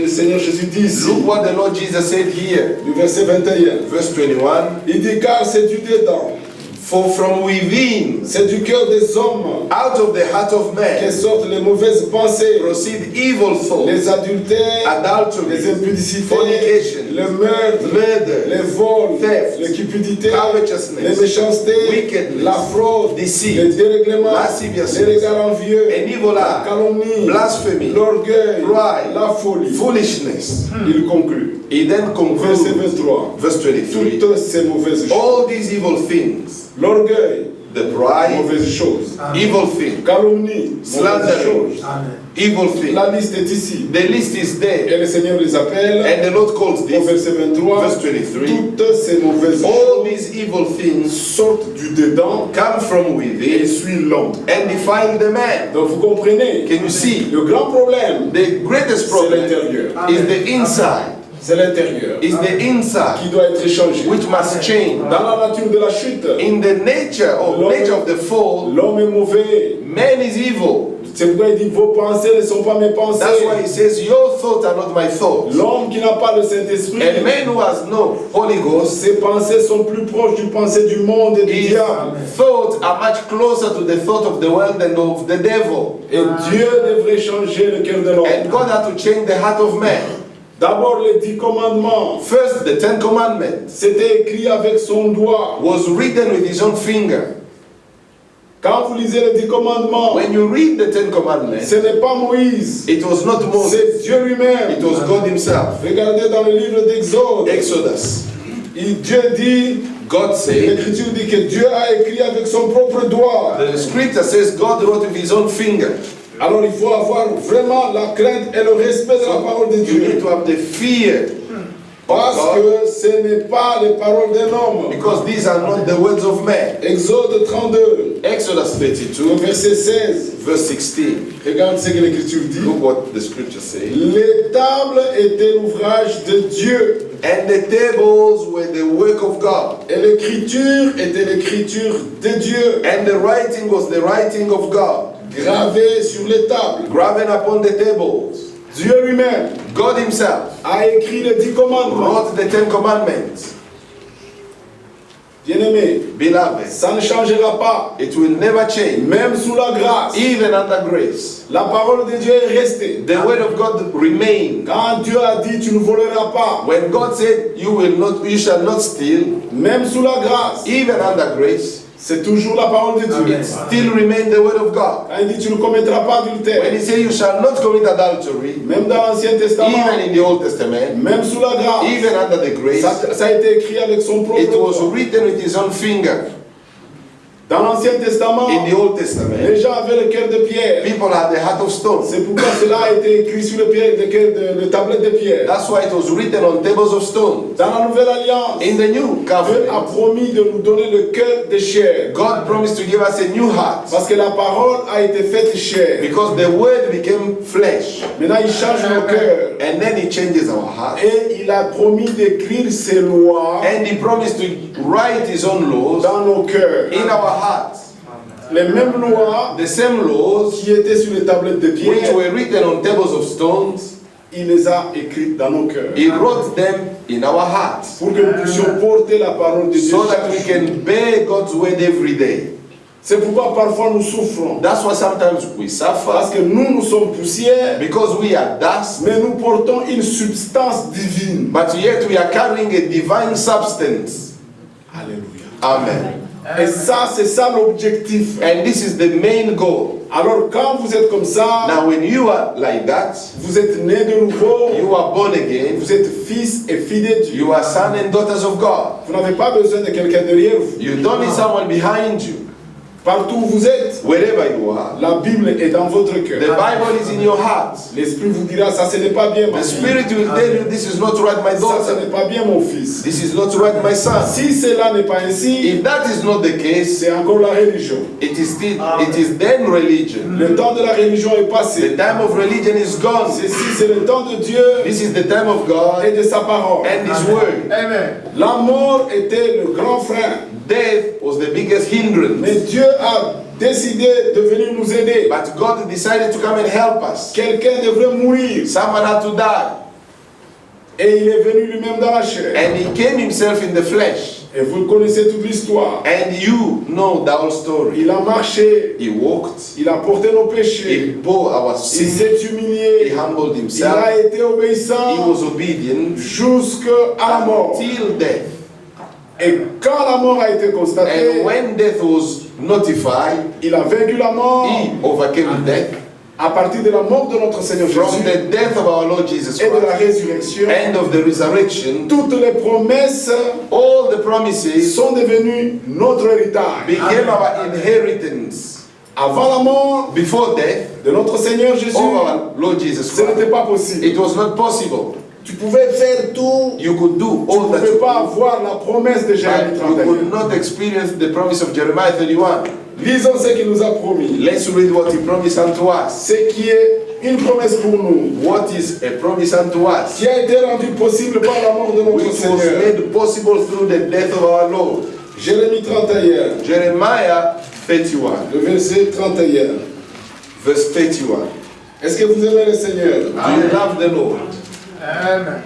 Seigneur Jésus dit ici. Look what the Lord Jesus said here. Du verset 21. Verse 21. Il dit car c'est du dedans. For from within, C'est du cœur des hommes out of the heart of que man, sortent les mauvaises pensées, proceed evil thoughts, les adultères, adultery, les impudicités, fornication, le meurtre, les murder, vols, theft, les cupidités, covetousness, les méchancetés, wickedness, la fraude, deceit, les dérèglements, lasciviousness, les regards envieux, an evil la eye, calomnie, blasphemy, l'orgueil, pride, la folie. foolishness. Il conclut. He then Verset concludes, 23. verse 23, Toutes ces mauvaises choses. all these evil things, L'orgueil, the pride, mauvaise chose. evil thing, Calomnie, mauvaise Slander. chose. evil thing. La liste est ici. The list is there, Et le Seigneur les appelle and the Lord calls au this, verset 23. verse 23, Toutes ces mauvaises all choses these evil things sortent du dedans come from et within suivent l'homme. and defile the man. Donc vous comprenez, Can you see? le grand problème, The greatest c'est problem l'intérieur. is the inside. C'est l'intérieur Is the inside qui doit être changé. which must change. Dans la nature de la chute, In the nature of the fall, l'homme est mauvais. man is evil. C'est pourquoi il dit vos pensées ne sont pas mes pensées. That's why he says, your thoughts are not my thoughts. L'homme qui n'a pas le Saint-Esprit, And man who has no Holy Ghost, ses pensées sont plus proches du pensée du monde et du his diable. thoughts are much closer to the thought of the world than of the devil. Et Dieu devrait changer le cœur de l'homme. And God had to change the heart of man. D'abord les 10 commandements. First, the 10 Commandments C'était écrit avec son doigt. was written with his own finger. Quand vous lisez les 10 commandements, When you read the 10 Commandments, ce n'est pas Moïse, it was not Moses, c'est Dieu lui-même. it was God himself. Regardez dans le livre d'Exode. Exodus. Dieu dit, God said, l'Écriture dit que Dieu a écrit avec son propre doigt. the scripture says God wrote with his own finger. Alors il faut avoir vraiment la crainte et le respect de la parole de You need Dieu. to have the fear Parce of God, que ce n'est pas les paroles d'un homme. because these are not the words of man. Exode 32, Exodus le 32, verset 16. verse 16. Regarde ce que l'Écriture dit. Look what the scripture says. Les tables étaient l'ouvrage de Dieu. And the tables were the work of God. Et l'écriture était l'écriture de Dieu. And the writing was the writing of God. Gravée sur les tables. Graven upon the tables. Dieu lui-même God himself a écrit les 10 commandements. wrote the 10 Commandments. Bien-aimé, Beloved, ça ne changera pas. it will never change. Même sous la grâce, Even under grace, la parole de Dieu est restée. the word of God remained. Quand Dieu a dit tu ne voleras pas, When God said, you shall not steal, même sous la grâce, even under grace, c'est toujours la parole de Dieu. it still remained the word of God. Quand il dit tu ne commettras pas When d'adultère, he said, you shall not commit adultery, même dans l'Ancien Testament, even in the Old Testament, même sous la grâce, even under the grace, ça a été écrit avec son propre it was doigt. written with his own finger. Dans l'Ancien Testament, In the Old Testament, les gens avaient le cœur de pierre. people had the heart of stone. C'est pourquoi cela a été écrit sur le tablette de pierre. That's why it was written on tables of stone. Dans la Nouvelle Alliance, In the New Dieu a Covenant, promis de nous donner le cœur de chair. God promised to give us a new heart Parce que la parole a été faite chair. because the word became flesh. Maintenant, il change nos cœurs. And then he changes our heart. Et il a promis d'écrire ses lois And he promised to write his own laws dans nos cœurs. in our hearts. Les mêmes lois The same laws qui étaient sur les tablettes de which pierre, were written on tables of stones, il les a écrites dans nos cœurs. he wrote them in our hearts Pour que nous puissions porter la parole de Dieu so that we chaque jour. can bear God's word every day. C'est pourquoi parfois nous souffrons. That's why sometimes we Parce suffer que nous sommes poussière, because we are dust, mais nous portons une substance divine. but yet we are carrying a divine substance. Alléluia. Amen. Et ça, c'est ça l'objectif. And this is the main goal. Alors quand vous êtes comme ça, Now, when you are like that, vous êtes né de nouveau, you are born again, vous êtes fils et filles de Dieu. you are sons and daughters of God. Vous n'avez pas besoin de quelqu'un derrière vous. You don't need someone behind you. Partout où vous êtes, Wherever you are, la Bible est dans votre the cœur. Bible is in your heart. L'Esprit vous dira, ça ce n'est pas bien, ma The fille. Spirit will tell you, this is not right, my Ça ce daughter. n'est pas bien, mon fils. This is not right, my son. Si cela n'est pas ainsi, If that is not the case, c'est encore la religion. it is then religion. Le temps de la religion est The passé. time of religion is gone. Ceci, c'est le temps de Dieu This is the time of God et de sa parole. and His word. La mort était le grand frère. Death was the biggest hindrance. Mais Dieu a décidé de venir nous aider. But God decided to come and help us. Quelqu'un devrait mourir. Someone had to die. Et il est venu lui-même dans la chair. And He came Himself in the flesh. Et vous connaissez toute l'histoire. And you know the whole story. Il a marché. He walked. Il a porté nos He péchés. bore our Il sin. s'est He humilié. humbled Il Himself. a été He obéissant was obedient jusqu'à la mort. till death. Et quand la mort a été constatée, And when death was notified, il a vaincu la mort He overcame death à partir de la mort de notre Seigneur from Jésus the death of our Lord Jesus et de la Christ résurrection. and of the resurrection. Toutes les promesses All the promises sont devenues notre héritage. became our inheritance. Avant la mort Before death de notre Seigneur Jésus, of our Lord Jesus ce n'était Christ, pas possible. it was not possible. Tu pouvais faire tout, You could do tu ne all that pouvais you pas could, avoir la promesse de Jérémie but you 31. could not experience the promise of Jeremiah 31. Lisons ce qu'il nous a promis. Let's read what He promised unto us. Ce qui est une promesse pour nous, What is a promise unto us? qui a été rendu possible par la mort de notre Which was Seigneur. made possible through the death of our Lord. Jérémie 31, Jeremiah 31, le verset 31. verse 31. Est-ce que vous aimez le Seigneur? Do you love the Lord? Amen.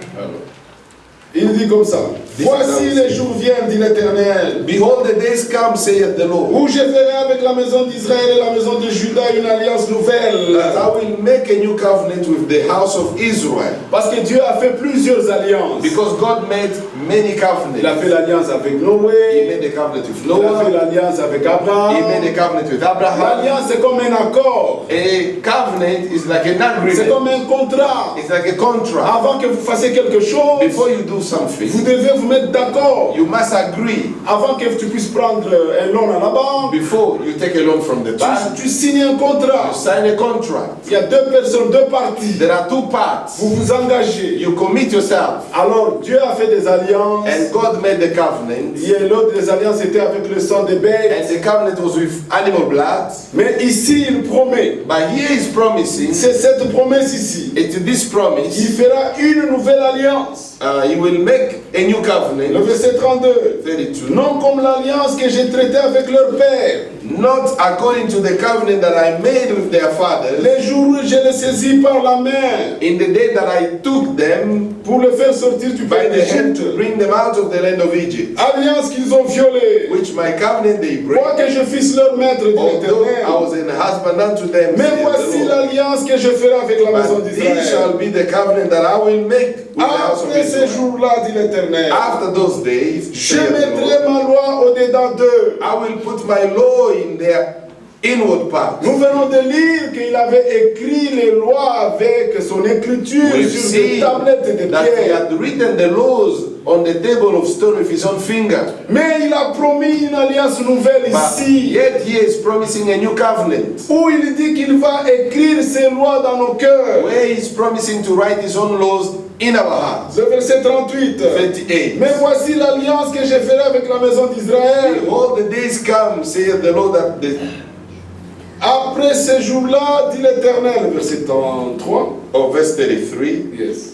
Il dit comme ça. Voici les jours viennent, dit l'Éternel, Behold, the days come, saith the Lord, où je ferai avec la maison d'Israël et la maison de Juda une alliance nouvelle. that I will make a new covenant with the house of Israel. Parce que Dieu a fait plusieurs alliances. Because God made many Il a covenants. fait l'alliance avec He Noé. made a covenant with Il a fait Noah. l'alliance avec He Abraham. made a covenant with Abraham. L'alliance c'est comme un accord. A covenant is like an C'est comme agreement. un contrat. It's like a contract. Avant que vous fassiez quelque chose, Before you do vous something, devez vous mettre d'accord. you must agree. Avant que tu puisses prendre un loan à la banque, Before you take a loan from the bank, tu signes un contrat. you sign a contract. Il y a deux personnes, deux parties. There are two parts. Vous vous engagez. You commit yourself. Alors Dieu a fait des alliances. And God made the covenant. Et l'autre des alliances était avec le sang des bêtes. And the covenant was with animal blood. Mais ici il promet. But here he's promising, C'est cette promesse ici. it's this Il promise, fera une nouvelle alliance. he will make a new Le covenant. verset 32. 32. Non comme l'alliance que j'ai traitée avec leur père. Not according to the covenant that I made with their fathers, Les jours où je les saisis par la main in the day that I took them pour le faire sortir du by pays the hand to d'Égypte. bring them out of the land of Egypt, Alliance qu'ils ont violée. which my covenant they break, Moi que je fisse leur maître de although I l'Éternel. was an husband unto them, Mais saith voici the Lord. l'alliance que je ferai avec la maison But this d'Israël. shall be the covenant that I will make with the house of Après ces Israel. jours-là, dit l'Éternel, After those days, je saith the mettrai Lord, ma loi au-dedans d'eux. I will put my law in their inward part. Nous venons de lire qu'il avait écrit les lois avec son écriture We've sur des seen tablettes de that he pierre. had written the laws on the table of stone with his own finger. Mais il a promis une alliance nouvelle But ici, yet he is promising a new covenant, où il dit qu'il va écrire ses lois dans nos cœurs. where he is promising to write his own laws in our hearts. Le verset 38. 28. Mais voici l'alliance que je ferai avec la maison d'Israël. Behold, the days come, saith the Lord, that the, Après ces jours-là, dit l'Éternel, verset 33. verse 33. Yes.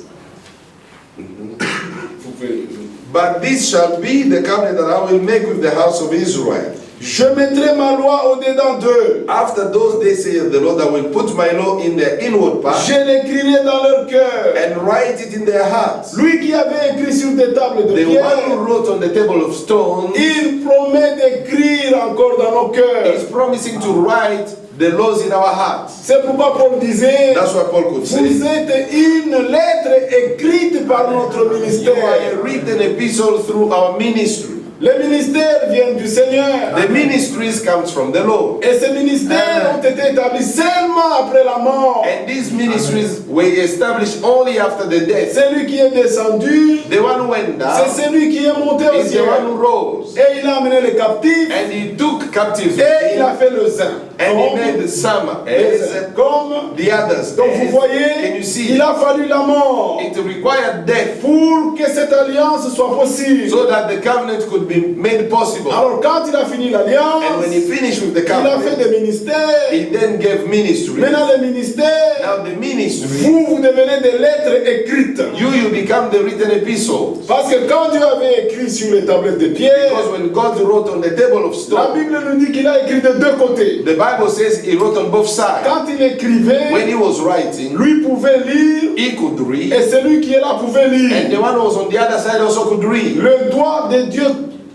Vous pouvez- But this shall be the covenant that I will make with the house of Israel. Je mettrai ma loi au-dedans d'eux. After those days, saith the Lord, I will put my law in their inward part Je l'écrirai dans leur cœur. and write it in their hearts. Lui qui avait écrit sur des tables de The one pierre, who wrote on the table of stone il promet d'écrire encore dans nos is cœurs. promising to write the laws in our hearts. C'est pourquoi Paul disait, That's what Paul could say. vous êtes une lettre écrite par notre You are ministère. a written epistle through our ministry. Les ministères viennent du Seigneur. The ministries comes from the Lord. Et ces ministères ont été établis seulement après la mort. And these ministries were established only after the death. C'est lui qui est descendu, The one who went down c'est celui qui est monté au is the ciel. one who rose. Et il a amené les captifs And he took captives with et il a him, fait le zin. and he Comme made some les as uns, comme the others. donc vous Can voyez, you see? il a fallu la mort It required death pour que cette alliance soit possible. so that the covenant could be made possible. Alors quand il a fini And l'alliance, when he finished with the il a fait covenant, des ministères. he then gave ministry. Maintenant les ministères, Now the ministry, vous devenez des lettres écrites. you become the written epistle. Parce que quand Dieu avait écrit sur les tablettes de pierre, Because when God wrote on the table of la stone, Bible nous dit qu'il a écrit de deux côtés. the Bible says he wrote on both sides. Quand il écrivait, When he was writing, lui pouvait lire he could read, et celui qui est là pouvait and lire. the one who was on the other side also could read. Le doigt de Dieu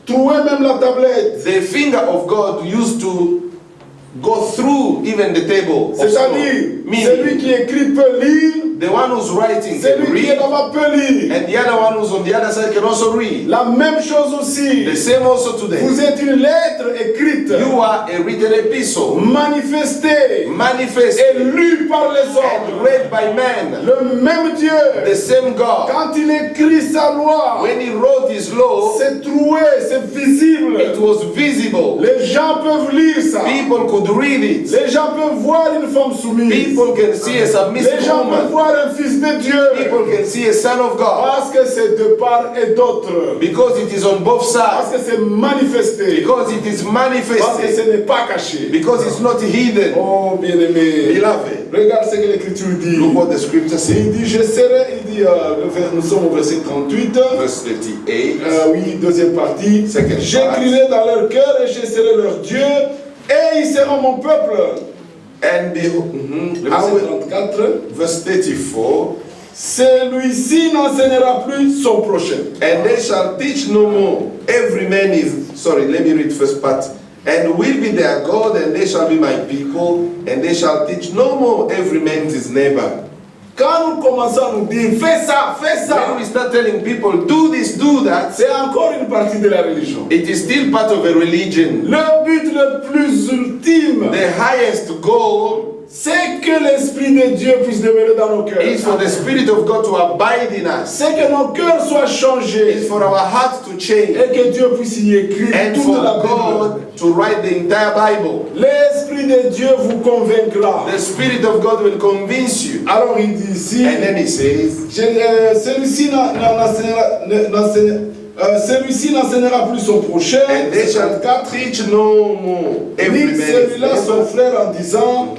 trouait même la tablette. The finger of God used to go through even the table of C'est-à-dire, stone. celui Meaning, qui écrit peut lire, the one who's writing can celui qui est read, là-bas peut lire. and the other one who's on the other side can also read. La même chose aussi. The same also today. Vous êtes une lettre écrite, You are a written epistle, manifestée et manifested lue par les and hommes. read by man. Le même The Dieu, same God. quand il écrit sa loi, When he wrote his law, c'est troué, c'est visible. it was visible. Les gens peuvent lire ça. People could read it. Les gens peuvent voir une femme soumise. People can see a submissive Les gens peuvent woman. voir un fils de Dieu. People can see a son of God. Parce que c'est de part et d'autre. Because it is on both Parce sides. que c'est manifesté. Because it is Parce que manifested. ce n'est pas caché. Because it's not hidden. Oh bien-aimé. Beloved, Regarde ce que l'Écriture dit. look what the scripture says. Il dit, je serai, il dit, nous sommes au verset 38. Verse 38. Oui, deuxième partie. Second part. J'écrirai dans leur cœur et je serai leur Dieu et ils seront mon peuple. And behold, Le verset 34. verse 34. celui-ci n'enseignera plus son prochain. And they shall teach no more. Every man is, sorry, let me read first part. And will be their God, and they shall be my people, and they shall teach no more every man his neighbor. Quand nous commençons à nous dire, fais ça, When we start telling people, do this, do that, c'est encore une partie de la religion. it is still part of a religion. Le but le plus ultime, The highest goal c'est que l'Esprit de Dieu puisse demeurer dans nos cœurs. is for the Spirit of God to abide in us. C'est que nos cœurs soient changés It's for our hearts to change. et que Dieu puisse y écrire And toute for la Bible. God to write the entire Bible. L'Esprit de Dieu vous convaincra. The Spirit of God will convince you. Alors il dit ici, And then he says, celui-ci celui-ci n'enseignera plus son prochain, and they shall teach no more every ni man celui-là his son neighbor, frère en disant,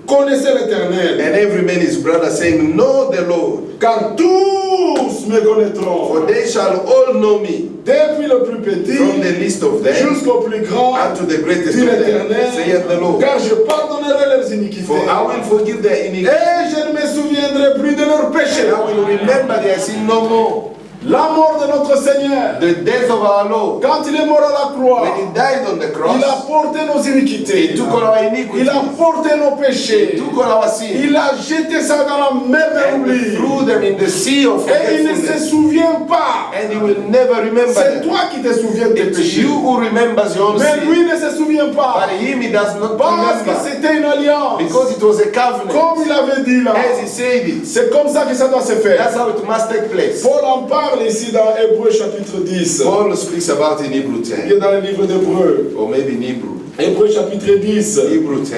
connaissez l'Éternel, and every man his brother, saying, know the Lord. car tous me connaîtront, For they shall all know me, depuis le plus petit from the least of them jusqu'au plus grand, unto the greatest dit of them, l'Éternel, saith the Lord. car je pardonnerai leurs iniquités, For I will forgive their iniquity, et je ne me souviendrai plus de leurs péchés. and I will remember their sin no more. La mort de notre Seigneur, The death of our Lord, quand il est mort à la croix, when he died on the cross, il a porté nos iniquités, he took all our il iniquities, a porté nos péchés, he took all our sins, il a jeté ça dans la mer de and l'oubli, he threw them in the sea of et il ne se forgetfulness, souvient pas. and he will never remember C'est them. toi qui te souviens de tes It's péchés, you who remembers your own mais sin, lui ne se souvient pas, but him he does not parce que remember, c'était une alliance, because it was a covenant. comme il avait dit là. As he said it, C'est comme ça que ça doit se faire. that's how it must take place. Paul en parle ici dans Hébreux chapitre 10. Paul speaks about in Hebrew Il 10, est dans le livre d'Hébreux. or maybe in Hebrew. Hébreux chapitre 10. Hebrew 10,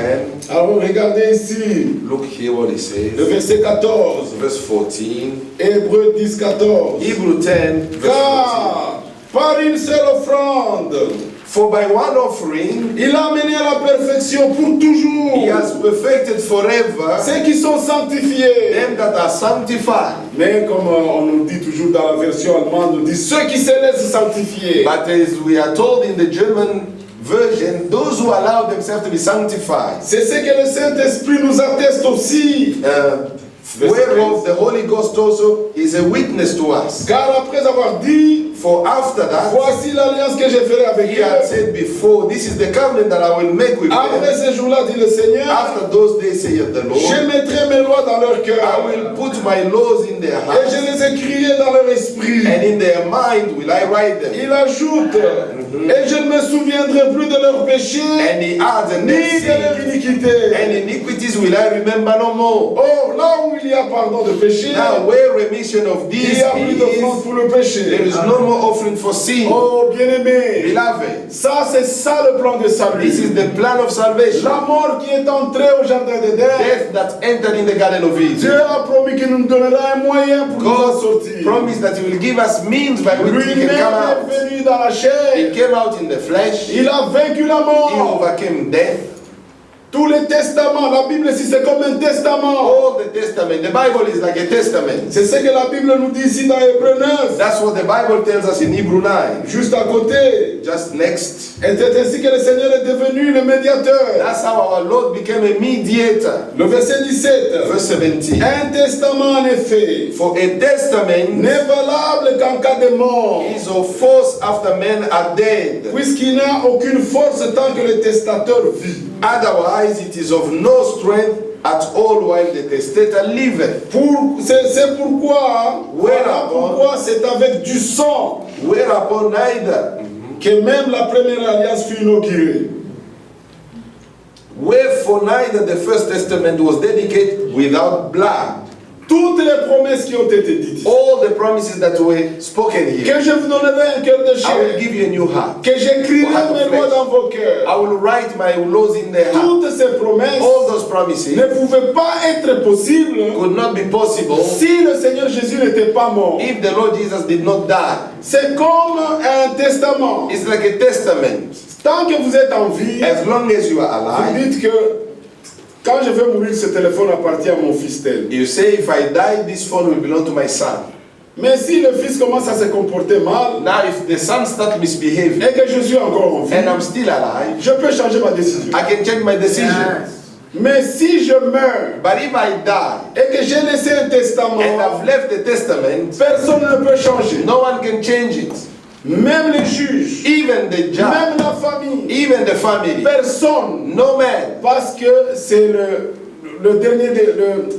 Alors regardez ici, look here what he le says, verset 14. verse 14. Hébreux 10, 14. Hebrew 10, verse 14. Car par une seule offrande, For by one offering, il a amené à la perfection pour toujours he has perfected forever ceux qui sont sanctifiés. them that are sanctified. Mais comme on nous dit toujours dans la version allemande, on dit ceux qui se laissent sanctifier. But as we are told in the German version, those who allow themselves to be sanctified, C'est ce que le Saint-Esprit nous atteste aussi. whereof the Holy Ghost also is a witness to us. Car après avoir dit, For after that, voici l'alliance que je ferai avec he had eux. said before, this is the covenant that I will make with Après them. ces jours-là, dit le Seigneur, After those days, saith the je Lord, mettrai mes lois dans leur I cœur will put my laws in their et je hearts, les écrirai dans leur esprit. and in their mind will I write them. Il ajoute, et je ne me souviendrai plus de leurs péchés, And he adds, and ni then de leur sin iniquité. and iniquities will I remember no more. Or, là où il y a pardon de péché, Now, where remission of il these n'y a plus d'offrande is, pour le péché. there is no more offering for sin. Oh, bien-aimé, Beloved, ça c'est ça le plan de salut. this is the plan of salvation. La mort qui est entrée au jardin d'Éden, Death that entered in the Garden of Dieu Eden. a promis qu'il nous donnera un moyen pour nous en God sortir. promised that He will give us means by which we Lui-même can come out. est venu dans la He chair. came out in the flesh. Il a vaincu la He mort. overcame death. Tous les testaments, la Bible ici c'est comme un testament. All the Testament, the Bible is like a testament. C'est ce que la Bible nous dit ici dans Hébreux 9. That's what the Bible tells us in Hebrew 9. Juste à côté. Just next. Et c'est ainsi que le Seigneur est devenu le médiateur. That's how our Lord became a mediator. Le verset 17. Verse 17. Un testament en effet For a testament n'est valable qu'en cas de mort, is of force after men are dead. puisqu'il n'a aucune force tant que le testateur vit. Otherwise, it is of no strength at all while the testator liveth. C'est pourquoi, voilà Whereupon- pourquoi c'est avec du sang Whereupon neither, que même la première alliance fut inaugurée. wherefore neither the first testament was dedicated without blood. Toutes les promesses qui ont été dites, All the promises that were spoken here, que je vous donnerai un cœur de I will chair, give you a new heart. que j'écrirai Heart of mes lois flesh. dans vos cœurs. I will write my laws in their heart. Toutes ces promesses All those promises ne pouvaient pas être possibles could not be possible si le Seigneur Jésus n'était pas mort. if the Lord Jesus did not die. C'est comme un testament. It's like a testament. Tant que vous êtes en vie, As long as you are vous alive, dites que quand je vais mourir, ce téléphone appartient à mon fils tel. you say, if I die, this phone will belong to my son. Mais si le fils commence à se comporter mal Now, if the son starts misbehaving et que je suis encore en vie, and I'm still alive, je peux changer ma décision. I can change my decision. Mais si je meurs But if I die et que j'ai laissé un testament, and I've left the testament, personne ne peut changer. no one can change it. Même les juges, Even the judge, même la famille, even the family, personne. no man. Parce que c'est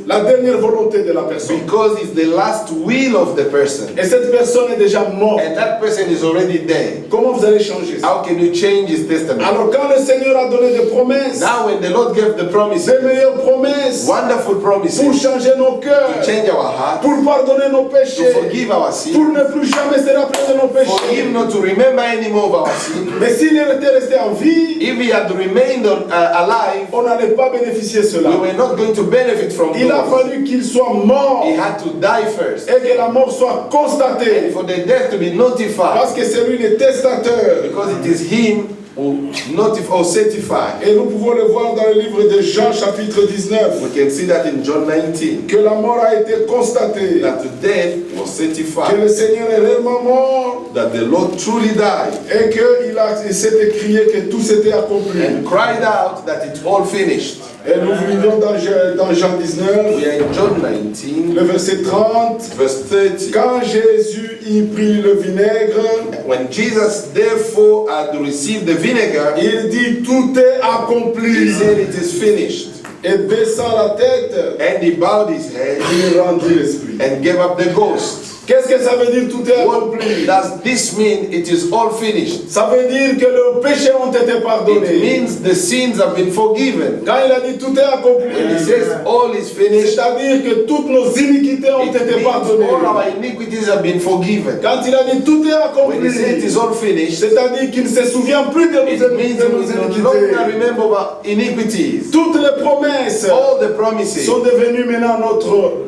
la dernière volonté de la personne. Because it's the last will of the person. Et cette personne est déjà morte. And that person is already dead. Comment vous allez changer ça? How can you change his testament? Alors quand le Seigneur a donné des promesses, Now when the Lord gave the promises, des meilleures promesses, wonderful promises, pour changer nos to cœurs, change our heart, pour pardonner nos to péchés, forgive our pour sins, ne plus jamais se rappeler de nos for péchés. him not to remember any more of our sins. Mais s'il était resté en vie, If he had remained alive, on n'allait pas bénéficier de cela. we were not going to benefit from Il a those. fallu qu'il soit mort He had to die first, et que la mort soit constatée. and for the death to be notified, Parce que c'est lui le testateur. because it is him who notify or certify. Et nous pouvons le voir dans le livre de Jean chapitre 19. We can see that in John 19, Que la mort a été constatée. that the death was Que certified, le Seigneur est réellement mort. that the Lord truly died, Et qu'il s'est crié que tout s'était accompli. and cried out that it's all finished. Et nous lisons dans Jean 19, We are in John 19, le verset 30. verse 30. Quand Jésus y prit le vinaigre, When Jesus therefore had received the vinegar, il dit tout est he accompli. said it is finished. Et baissant la tête, And he bowed his head il rendit l'esprit. and gave up the ghost. Qu'est-ce que ça veut dire tout est What accompli? does this mean? It is all finished. Ça veut dire que les péchés ont été It pardonnés. means the sins have been forgiven. Quand il a dit tout est accompli, When he says all is finished, c'est-à-dire que toutes nos iniquités ont it été means pardonnées. all our iniquities have been forgiven. Quand il a dit tout est When he accompli, says it is all finished, c'est-à dire qu'il ne se souvient plus de it nos means we no longer iniquités. remember our iniquities. Toutes les promesses All the promises sont devenues maintenant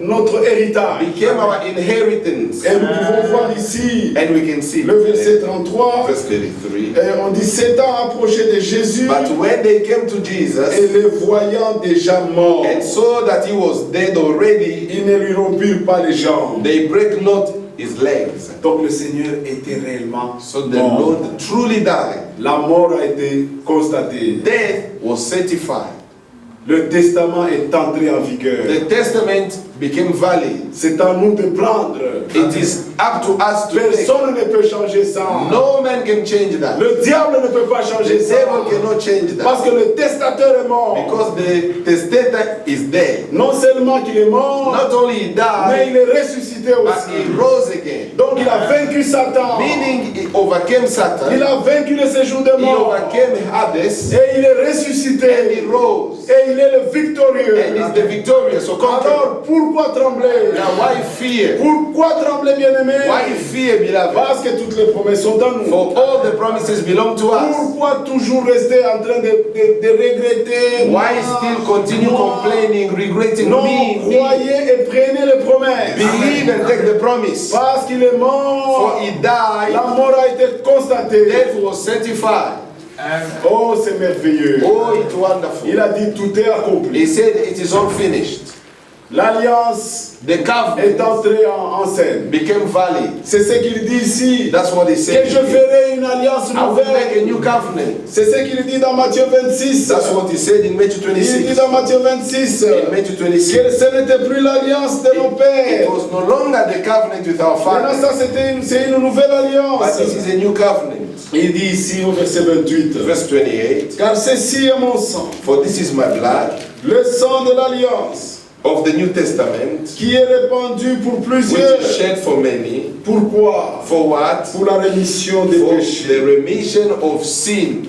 notre héritage. became our inheritance. Et nous pouvons voir ici And we can see le verset 33. verse 33. Et on dit Satan approchait de Jésus But when they came to et Jesus le voyant déjà mort, and saw that he was dead already, ils ne lui rompirent pas les jambes. they break not his legs. Donc le Seigneur était réellement So the mort. Lord truly died. La mort a été constatée. Death was certified. Le testament est entré en vigueur. The testament became valid. C'est à nous de prendre. It is up to us to take. Personne ne peut changer ça. No man can change that. Le diable ne peut pas changer The ça. devil cannot change that. Parce que le testateur est mort. Because the testator is dead. Non seulement qu'il est mort, Not only he mais died, il est ressuscité but aussi. he rose again. Donc il a vaincu Satan. Meaning he overcame Il Satan. a vaincu le séjour des He morts. overcame Hades. Et il est And he ressuscité. rose. Et il est le victorieux. And he's the victorious. So conqueror. Alors pourquoi trembler? Now why fear? Pourquoi trembler, bien-aimé? Why fear, beloved? Parce que toutes les promesses sont en nous. For all the promises belong to us. Pourquoi toujours rester en train de regretter? Why still continue complaining, regretting Non, me? croyez et prenez les promesses. Believe and take the promise. Parce qu'il est mort. For he died, La mort a été constatée. death was certified. Oh, c'est merveilleux. Oh, it's wonderful. Il a dit tout est accompli. He said it is all finished. L'alliance The est covenant entrée en scène. became valid. C'est ce qu'il dit ici. That's what he Que said. je ferai une alliance I will make a nouvelle. new covenant. C'est ce qu'il dit dans Matthieu 26. That's what he said in Matthew Il dit 26. dans Matthieu 26 In Matthew que 26, ce n'était plus l'alliance de nos it pères. was no longer the covenant with our Maintenant, father, ça c'est une nouvelle alliance. but this is a new covenant. Il dit ici au verset 28. Verse 28. Car ceci est mon sang, For this is my blood le sang de l'alliance, of the New Testament, qui est répandu pour which plusieurs. is shed for many. Pourquoi? For what? Pour la rémission des For péchés. the remission of sin.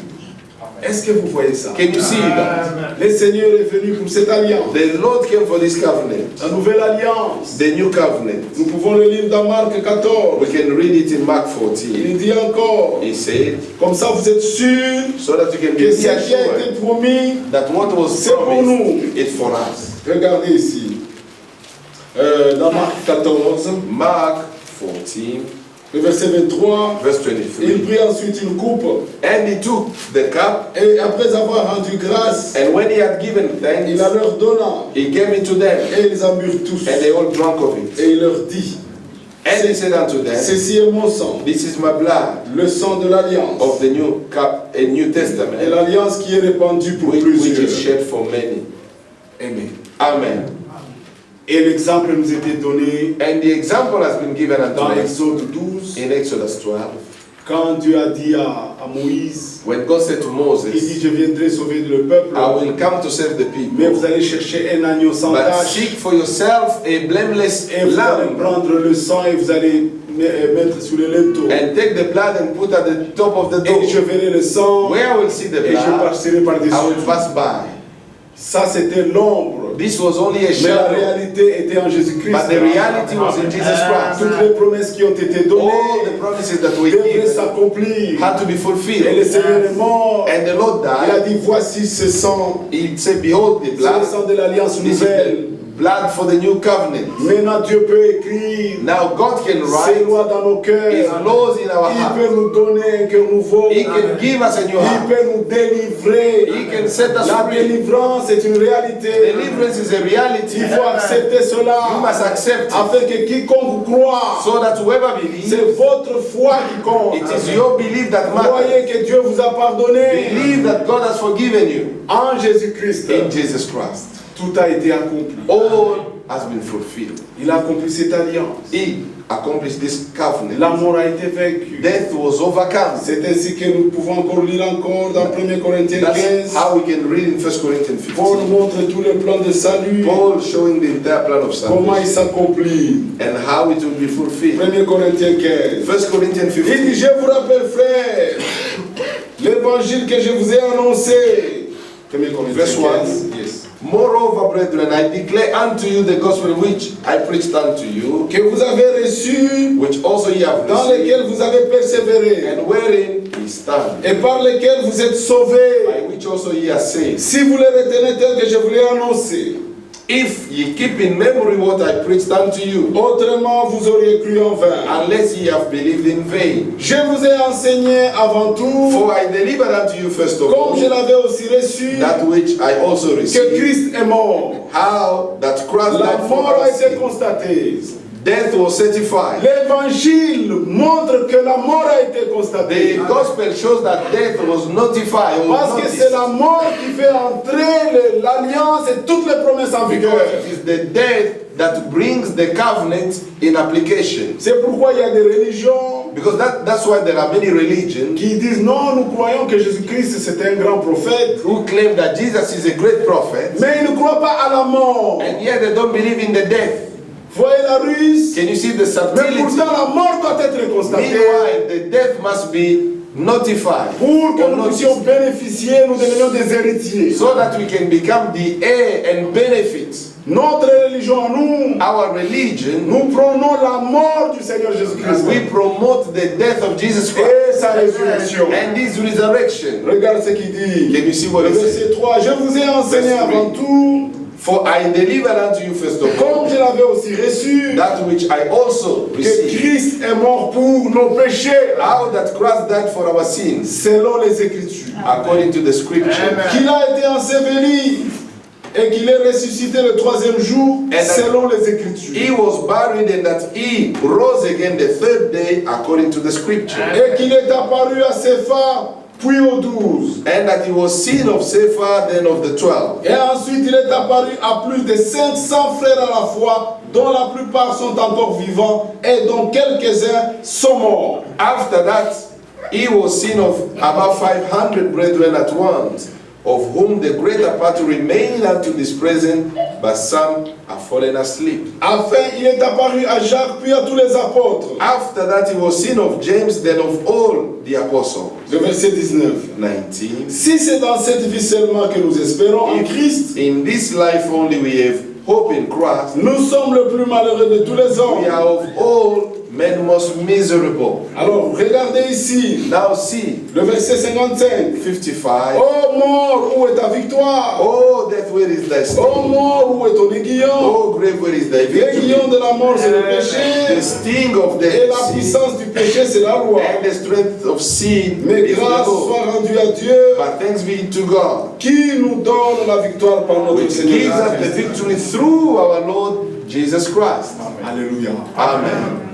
Est-ce que vous voyez ça? Can you see that? Le Seigneur est venu pour cette alliance. The Lord came for this covenant, La nouvelle alliance. the new covenant. Nous pouvons le lire dans Marc 14. We can read it in Mark Il 14. dit encore, He said, comme ça vous êtes sûrs so that you can que be ce qui a assured été promis, that what was c'est pour promised nous. is for us. Regardez ici. Dans Marc 14, Mark 14, le verset 23, verse il 23. prit ensuite une coupe And he took the cup, et après avoir rendu grâce, and when he had given il thanks, la leur donna he gave it to them, et ils en burent tous. and they all drank of it. Et il leur dit, And he said unto them, ceci est mon sang, this is my blood le sang de l'alliance, of the new cup, a New et Testament, l'alliance qui est répandue pour which is plusieurs. shed for many. Amen. Amen. Et l'exemple nous était donné And the example has been given unto dans us Exode 12, in Exodus 12. quand Dieu a dit à Moïse, When God said to il Moses, dit, je viendrai sauver le peuple, I will come to save the mais people, vous allez chercher un agneau sans but tache, seek for yourself a blameless et vous allez lamb, prendre le sang et vous allez mettre sous le linteau. and take the blood and put at the top of the Et je door, verrai le sang where I will see the et je blood, passerai par-dessus. I will pass by. Ça, c'était l'ombre. This was only a Mais la shadow, réalité était en Jésus-Christ. but the reality was in Jesus Christ. Toutes les promesses qui ont été All données the promises that were devraient given s'accomplir. had to be Et le fulfilled. Seigneur est mort. And the Lord Il a died. dit, voici ce sang. He said, behold the C'est le blood. sang de l'alliance This is nouvelle. the blood for the new covenant. Maintenant, Dieu peut écrire Now God can ses write lois dans nos His cœurs. laws in our Il heart. peut nous donner un cœur nouveau. He can give us a new Il heart. peut nous délivrer. He can set us La free. délivrance est une réalité. Deliverance is a reality. Il faut accepter cela You must accept it, afin que quiconque croit, so that whoever believes, c'est votre foi qui compte. it is your belief that matters. Croyez que Dieu vous a pardonné Believe that God has forgiven you en Jésus-Christ. in Jesus Christ. Tout a été accompli. All has been fulfilled. Il a accompli cette alliance. He accomplished this covenant. La mort a été vaincue. Death was overcome. C'est ainsi que nous pouvons encore lire encore dans 1 Corinthiens That's 15. how we can read in 1 Corinthians Paul 15. montre tout le plan de salut, Paul showing the entire plan of comment il salvation s'accomplit. and how it will be fulfilled. 1 Corinthiens 15. 1 Corinthians Il 15. dit, je vous rappelle, frères, l'évangile que je vous ai annoncé. 1 Corinthiens Verse 1. 15. Yes. Moreover, brethren, I declare unto you the gospel which I preached unto you, Que vous avez reçu, which also ye have dans received, lesquels vous avez persévéré, and wherein ye stand, et par lesquels vous êtes sauvés, by which also ye are saved. si vous les retenez tels que je vous l'ai annoncé. If ye keep in memory what I preached unto you, Autrement, vous auriez cru en vain. unless ye have believed in vain. Je vous ai enseigné avant tout, For I delivered unto you first of all comme je l'avais aussi reçu, that which I also que received, Christ est mort. how that Christ La died for mort our a été sin. constatée. Death was certified. L'évangile montre que la mort a été constatée. The gospel shows that death was notified. Or Parce que c'est la mort qui fait entrer l'alliance et toutes les promesses en vigueur. because it is the death that brings the covenant in application. C'est pourquoi il y a des religions Because that's why there are many religions qui disent non, nous croyons que Jésus-Christ c'est un grand prophète, who claim that Jesus is a great prophet, mais ils ne croient pas à la mort. and yet they don't believe in the death. Voyez la ruse? Can you see the Mais subtlety? pourtant la mort doit être constatée Meanwhile, the death must be notified pour que or nous noticed, puissions bénéficier, nous devenions des héritiers. so that we can become the heir and benefit. Notre religion à nous, Our religion, nous prônons la mort du Seigneur Jésus-Christ we promote the death of Jesus Christ et sa résurrection. and his resurrection. Regarde ce qu'il dit. Can you see what Le it says? verset 3, je vous ai enseigné Verse 3. avant tout, For I delivered unto you first of all comme je l'avais aussi reçu, that which I also que received, Christ est mort pour nos péchés, how that Christ died for our sins, selon les Écritures. according to the scripture, Qu'il a été enseveli et qu'il est ressuscité le troisième jour, that selon les Écritures. he was buried and that he rose again the third day, according to the scripture, Et qu'il est apparu à Cépha, puis aux 12. and that he was seen of Cephas, then of the 12. Et ensuite, il est apparu à plus de 500 frères à la fois, dont la plupart sont encore vivants et dont quelques-uns sont morts. After that, he was seen of about 500 brethren at once, of whom the greater part remain unto this present, but some are fallen asleep. Enfin, il est apparu à Jacques, puis à tous les apôtres. After that, he was seen of James, then of all the apostles. Le verset 19. 19. Si c'est dans cette vie seulement que nous espérons en Christ, In this life only we have hope in Christ. nous sommes le plus malheureux de tous les hommes. We are of all men most miserable. Alors, regardez ici, Now see, le verset 55. 55. Ô mort, où est ta victoire? Oh, death, where is thy Ô sting? mort, où est ton aiguillon? Oh, grave, where is thy victory? L'aiguillon de la mort, c'est le The péché. sting of Et la death, sin, puissance du péché, c'est la loi. and the strength of sin Mais is the grâce law. soit rendue à Dieu, But thanks be to God, qui nous donne la victoire par notre which Seigneur gives us the Jésus-Christ. victory through our Lord Jesus Christ. Alléluia. Amen.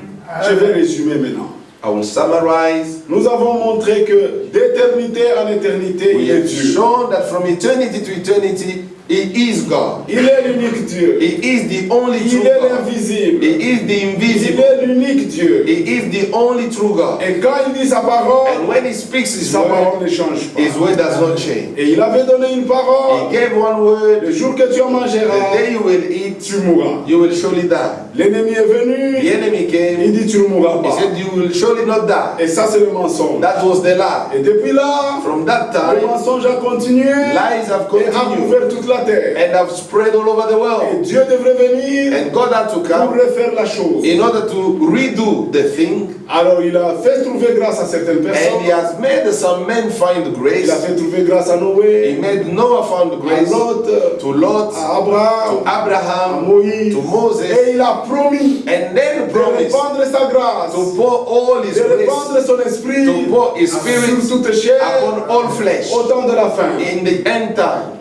Je vais résumer maintenant. I will summarize. Nous avons montré que d'éternité en éternité, We il est have Dieu. shown that from eternity to eternity, He is God. Il est l'unique Dieu. He is the only Il true est God. l'invisible. He is the Il invisible. est l'unique Dieu. He is the only true God. Et quand il dit sa parole, And when he speaks his sa parole word, ne change pas. his word does not change. Et il avait donné une He parole. gave one word. Le jour que tu en The mangeras, day you will eat, tu mourras. you will surely die. L'ennemi est The venu, enemy il came. dit tu ne mourras He pas. said, you will surely not die. Et ça c'est le mensonge. That was the lie. Et depuis là, From that le time, mensonge a continué lies have et a continued couvert toute la terre. and have spread all over the Et world. Dieu devrait venir And God had to pour come refaire la chose. in order to redo the thing. Alors il a fait trouver grâce à certaines And personnes. he has made some men find Il grace. a fait trouver grâce à He Noé, made Noah found à grace, Lot, to Lot, à Abraham, to à Abraham, Moïse. to Moses, Et il a promis and then de promised répandre sa grâce, to pour all his de grace, répandre son esprit to pour his spirit sur toute chair upon all flesh au temps de la fin. in the end time.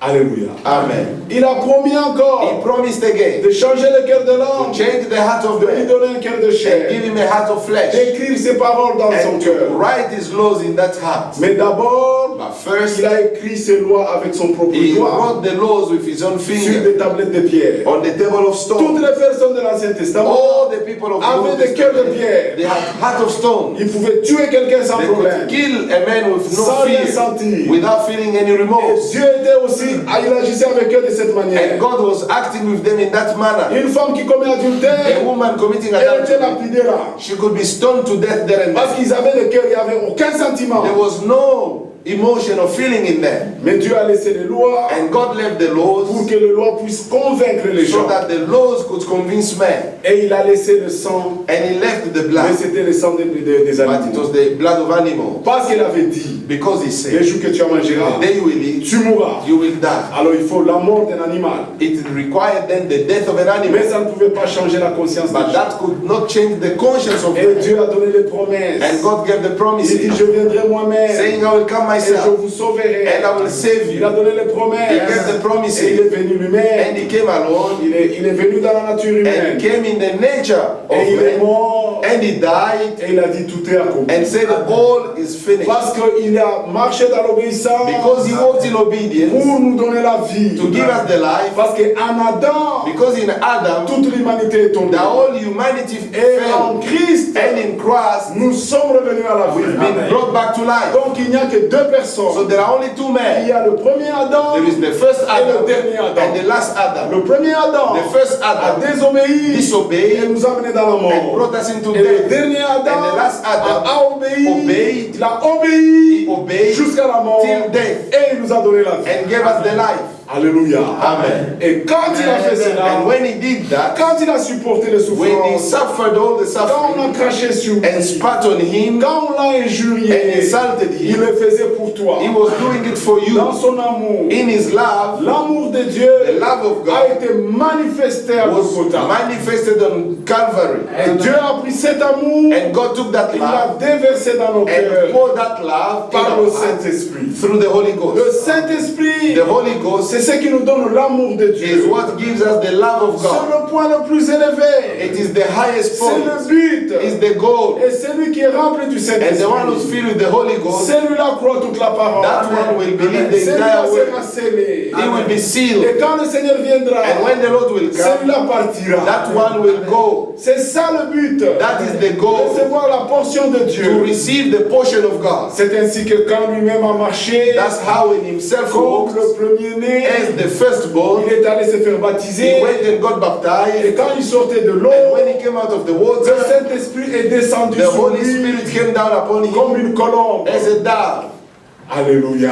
Alléluia. Amen. Il a promis He encore promised again de changer le cœur de to l'homme, change the heart of de lui man donner un cœur de and chair, give him a heart of flesh d'écrire ses paroles dans son and cœur. to write his laws in that heart. Mais d'abord, But first, il a écrit ses lois avec son propre he doigt wrote the laws with his own sur finger des tablettes de pierre. on the table of Toutes stone. les personnes de l'Ancien Testament All the people of the avaient Old des cœurs de Testament, pierre. they had heart of stone. Ils pouvaient tuer quelqu'un sans They could problème. kill a man with no Sans rien fear, sentir. without feeling any Et remorse. Dieu était aussi, il agissait avec eux de cette And manière. God was acting with them in that manner. Une femme qui commet A adultère, woman committing elle était adultery, lapidée là. she could be stoned to death there and Parce then. qu'ils avaient le cœur, il n'y avait aucun sentiment. There was no emotion or feeling in them. Mais Dieu a laissé les lois And God left the pour laws que les lois puissent convaincre les so gens. that the laws could convince men. Et il a laissé le sang, And he left the mais blood, c'était le sang des but it animaux. was the blood of animals. Parce qu'il avait dit, Because he le said, jour que tu en mangeras, the day you will eat, tu mourras. you will die. Alors il faut la mort d'un animal. It required then the death of an Mais animal. ça ne pouvait pas changer la conscience des But gens. that could not change the conscience of Et man. Dieu a donné les promesses. And God gave the Il dit, promises, je viendrai moi-même saying, I will come et je myself vous sauverai. and I will save Il a you. donné les He promesses. gave the Et il promises. est venu lui-même. And he came alone Il est venu dans la nature and humaine. came in the nature of Et il est man. mort. And he died Et il a dit, tout est accompli. and said, all is finished. Parce qu'il a marché dans l'obéissance Because he walked in obedience pour nous donner la vie. to give us the life. Parce qu'en Adam, Because in Adam, toute l'humanité est tombée. the whole humanity Et en fell. Christ, And in Christ, nous sommes revenus à la we've vie. been brought back to life. Donc il n'y a que deux So personnes. there are only two Il men. y a le premier Adam There is the first et le Adam dernier Adam. and the last Adam. Le premier Adam The first a Adam désobéi disobeyed et nous a amenés dans la and mort. brought us into Et le death. dernier Adam And the last Adam a obéi. obeyed. Il a obéi He obeyed jusqu'à la mort. till death Et il nous a donné la vie. and gave us the life. Alléluia. Amen. Et quand il a fait cela, And when he did that, quand il a supporté les when he souffrances, suffered all the quand on a suffering craché sur lui, and spat on him quand on l'a and injurié, insulted il him, le faisait pour toi. he was doing it for you. Dans son amour, In his love, l'amour de Dieu the love of a God été manifesté à was Golgotha. manifested on Calvary. Et Dieu a pris cet amour, And God took that il l'a love déversé dans nos and cœurs poured that love in par le our hearts Saint-Esprit. through the Holy Le Ghost. Saint-Esprit, The Holy Ghost c'est ce qui nous donne l'amour de is Dieu. what gives us the love of C'est God. le point le plus élevé. It is the highest C'est le point. but. It's the goal. Et celui qui est rempli du And the one who's Saint-Esprit, filled with the Holy Ghost, celui-là croit toute la parole. that one will believe the Celui-là entire sera word. scellé. He will be sealed. Et quand le Seigneur viendra, And when the Lord will come, celui-là partira. that one will go C'est ça le but. That is the goal. Recevoir la portion de to Dieu. receive the portion of God. C'est ainsi que quand lui-même a marché That's how in himself comme walked le premier-né, as the firstborn. il est allé se faire He baptiser. went and got baptized. Et quand il sortait de l'eau, And when he came out of the le water, Saint-Esprit est descendu the sur Holy lui Spirit came down upon comme him une colombe. as a dove. Alléluia.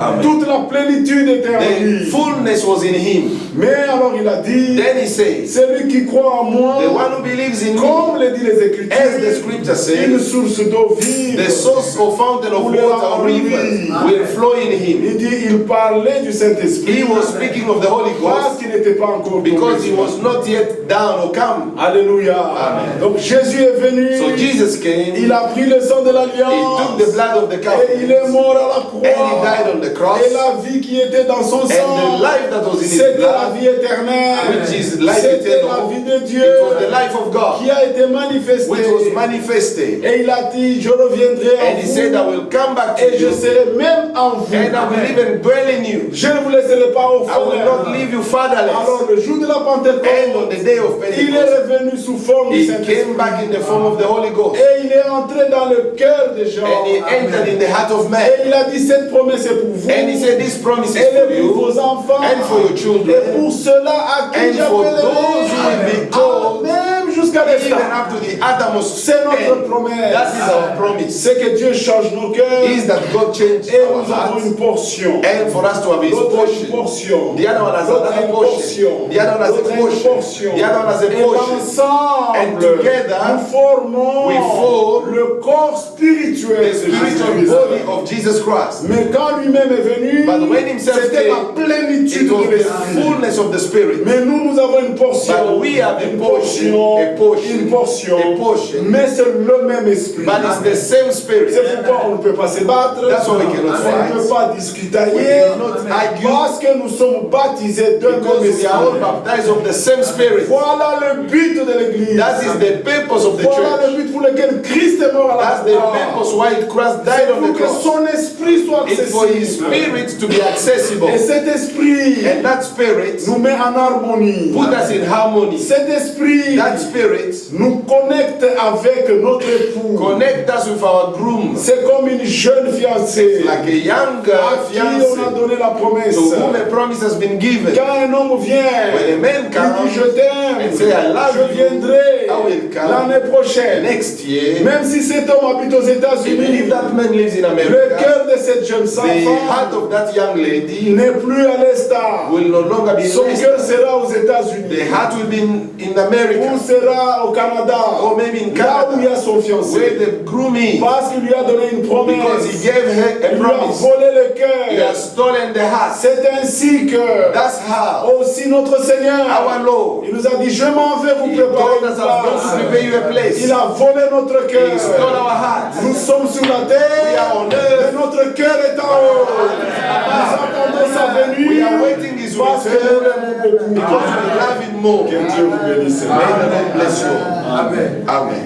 Amen. Toute la plénitude était en The lui. fullness was in him. Mais alors il a dit, Then he says, celui qui croit en moi, the one who believes in me, comme le dit les Écritures, as the scripture une says, source d'eau vive. the source or fountain of water or rivers will flow in him. Il dit, il parlait du Saint-Esprit. He was speaking of the Holy Parce Ghost qu'il n'était pas encore because tombé he sur was not yet down or come. Alléluia. Amen. Donc Jésus est venu. So Jesus came, Il a pris le sang de he took l'alliance. the blood of the Et il est covenant, mort à la And he died croix. on the cross. Et la vie qui était dans son And the sang, life that was in his c'était la blood, vie éternelle. which is life C'était la eternal, vie de Dieu it was the life of God, qui a été manifestée. which was manifested. Et il a dit, je reviendrai And à he said, I vous will come back to et je you, serai même en vous. and I will even dwell in you. Je ne vous laisserai pas au I will not fond. leave you fatherless. Alors le jour de la And on Pentecôte, the day of il est Pentecost, revenu sous forme du he Saint-Esprit. came back in the form of the Holy Ghost. Et il est entré dans le cœur des gens. And he entered in the heart of man. Et il a dit, cette promesse est pour vous. And he said, this promise is Elle for est pour you vos enfants. and for your Et children, pour ceux-là à qui and for j'appellerai. those who will be called, Même jusqu'à even l'instant. up to the uttermost C'est notre end. promesse. That is our promise. C'est que Dieu change nos cœurs. Is that God changed Et our nous avons hearts, une portion. and for us to have his L'autre a une portion. portion. The other one has L'autre a another une portion. portion. The other one has a L'autre a une portion. portion. The other one has a Et portion. ensemble, And together, nous formons we form le corps spirituel The de spiritual Jésus-Christ. body of Jesus Christ. Mais quand lui-même est venu, But when himself c'était la came, plénitude it was de the l'Esprit. fullness of the Spirit. Mais nous avons une portion. But we have a Une portion, a portion, une portion. a portion. Mais c'est le même esprit. But it's the same Spirit. C'est pourquoi on ne peut pas se battre. That's why we cannot On ne peut fight. pas discuter. We cannot argue. Parce que nous sommes baptisés d'un Because même we are all esprit. baptized of the same Spirit. Voilà le but de l'Église. That is the purpose of the Voilà church. le but pour lequel Christ est mort à la That's the croix. purpose why Christ died on Pour the que cross. son esprit soit It's for His accessible. Spirit to be accessible. Et cet esprit And that Spirit nous met en harmonie. put us in harmony. Cet esprit That Spirit nous connecte avec notre époux. connect us with our groom. C'est comme une jeune fiancée Like a young à qui on a fiancé donné la promesse. to whom a promise has been given. Quand un homme vient, When a man il dit comes je t'aime, and say, I love je you, viendrai I will come l'année prochaine. next year, Même si cet homme habite aux even États-Unis, if that man lives in le America, cœur de cette jeune the femme heart of that young lady n'est plus à l'est. will no longer be in Son cœur Leicester. sera aux États-Unis. The heart will be in Ou America, sera au Canada. or maybe in Là où il y a Canada, son where fiancé. the groom is, Parce qu'il lui a donné une promesse. because he gave her Il a lui a promise. volé le He cœur. has stolen the heart. C'est ainsi que That's how aussi notre Seigneur, our Lord, il nous a dit, je m'en vais vous He préparer told une us, I'm going to place. prepare you a place. Il a volé notre cœur. He stole our hearts. Nous sommes sur la We terre, are on mais earth. notre cœur est en haut. Nous attendons sa venue We are waiting His parce que nous return l'aimons beaucoup. because we love Him more. Que Dieu vous bénisse. May the Lord bless you. Amen. Amen.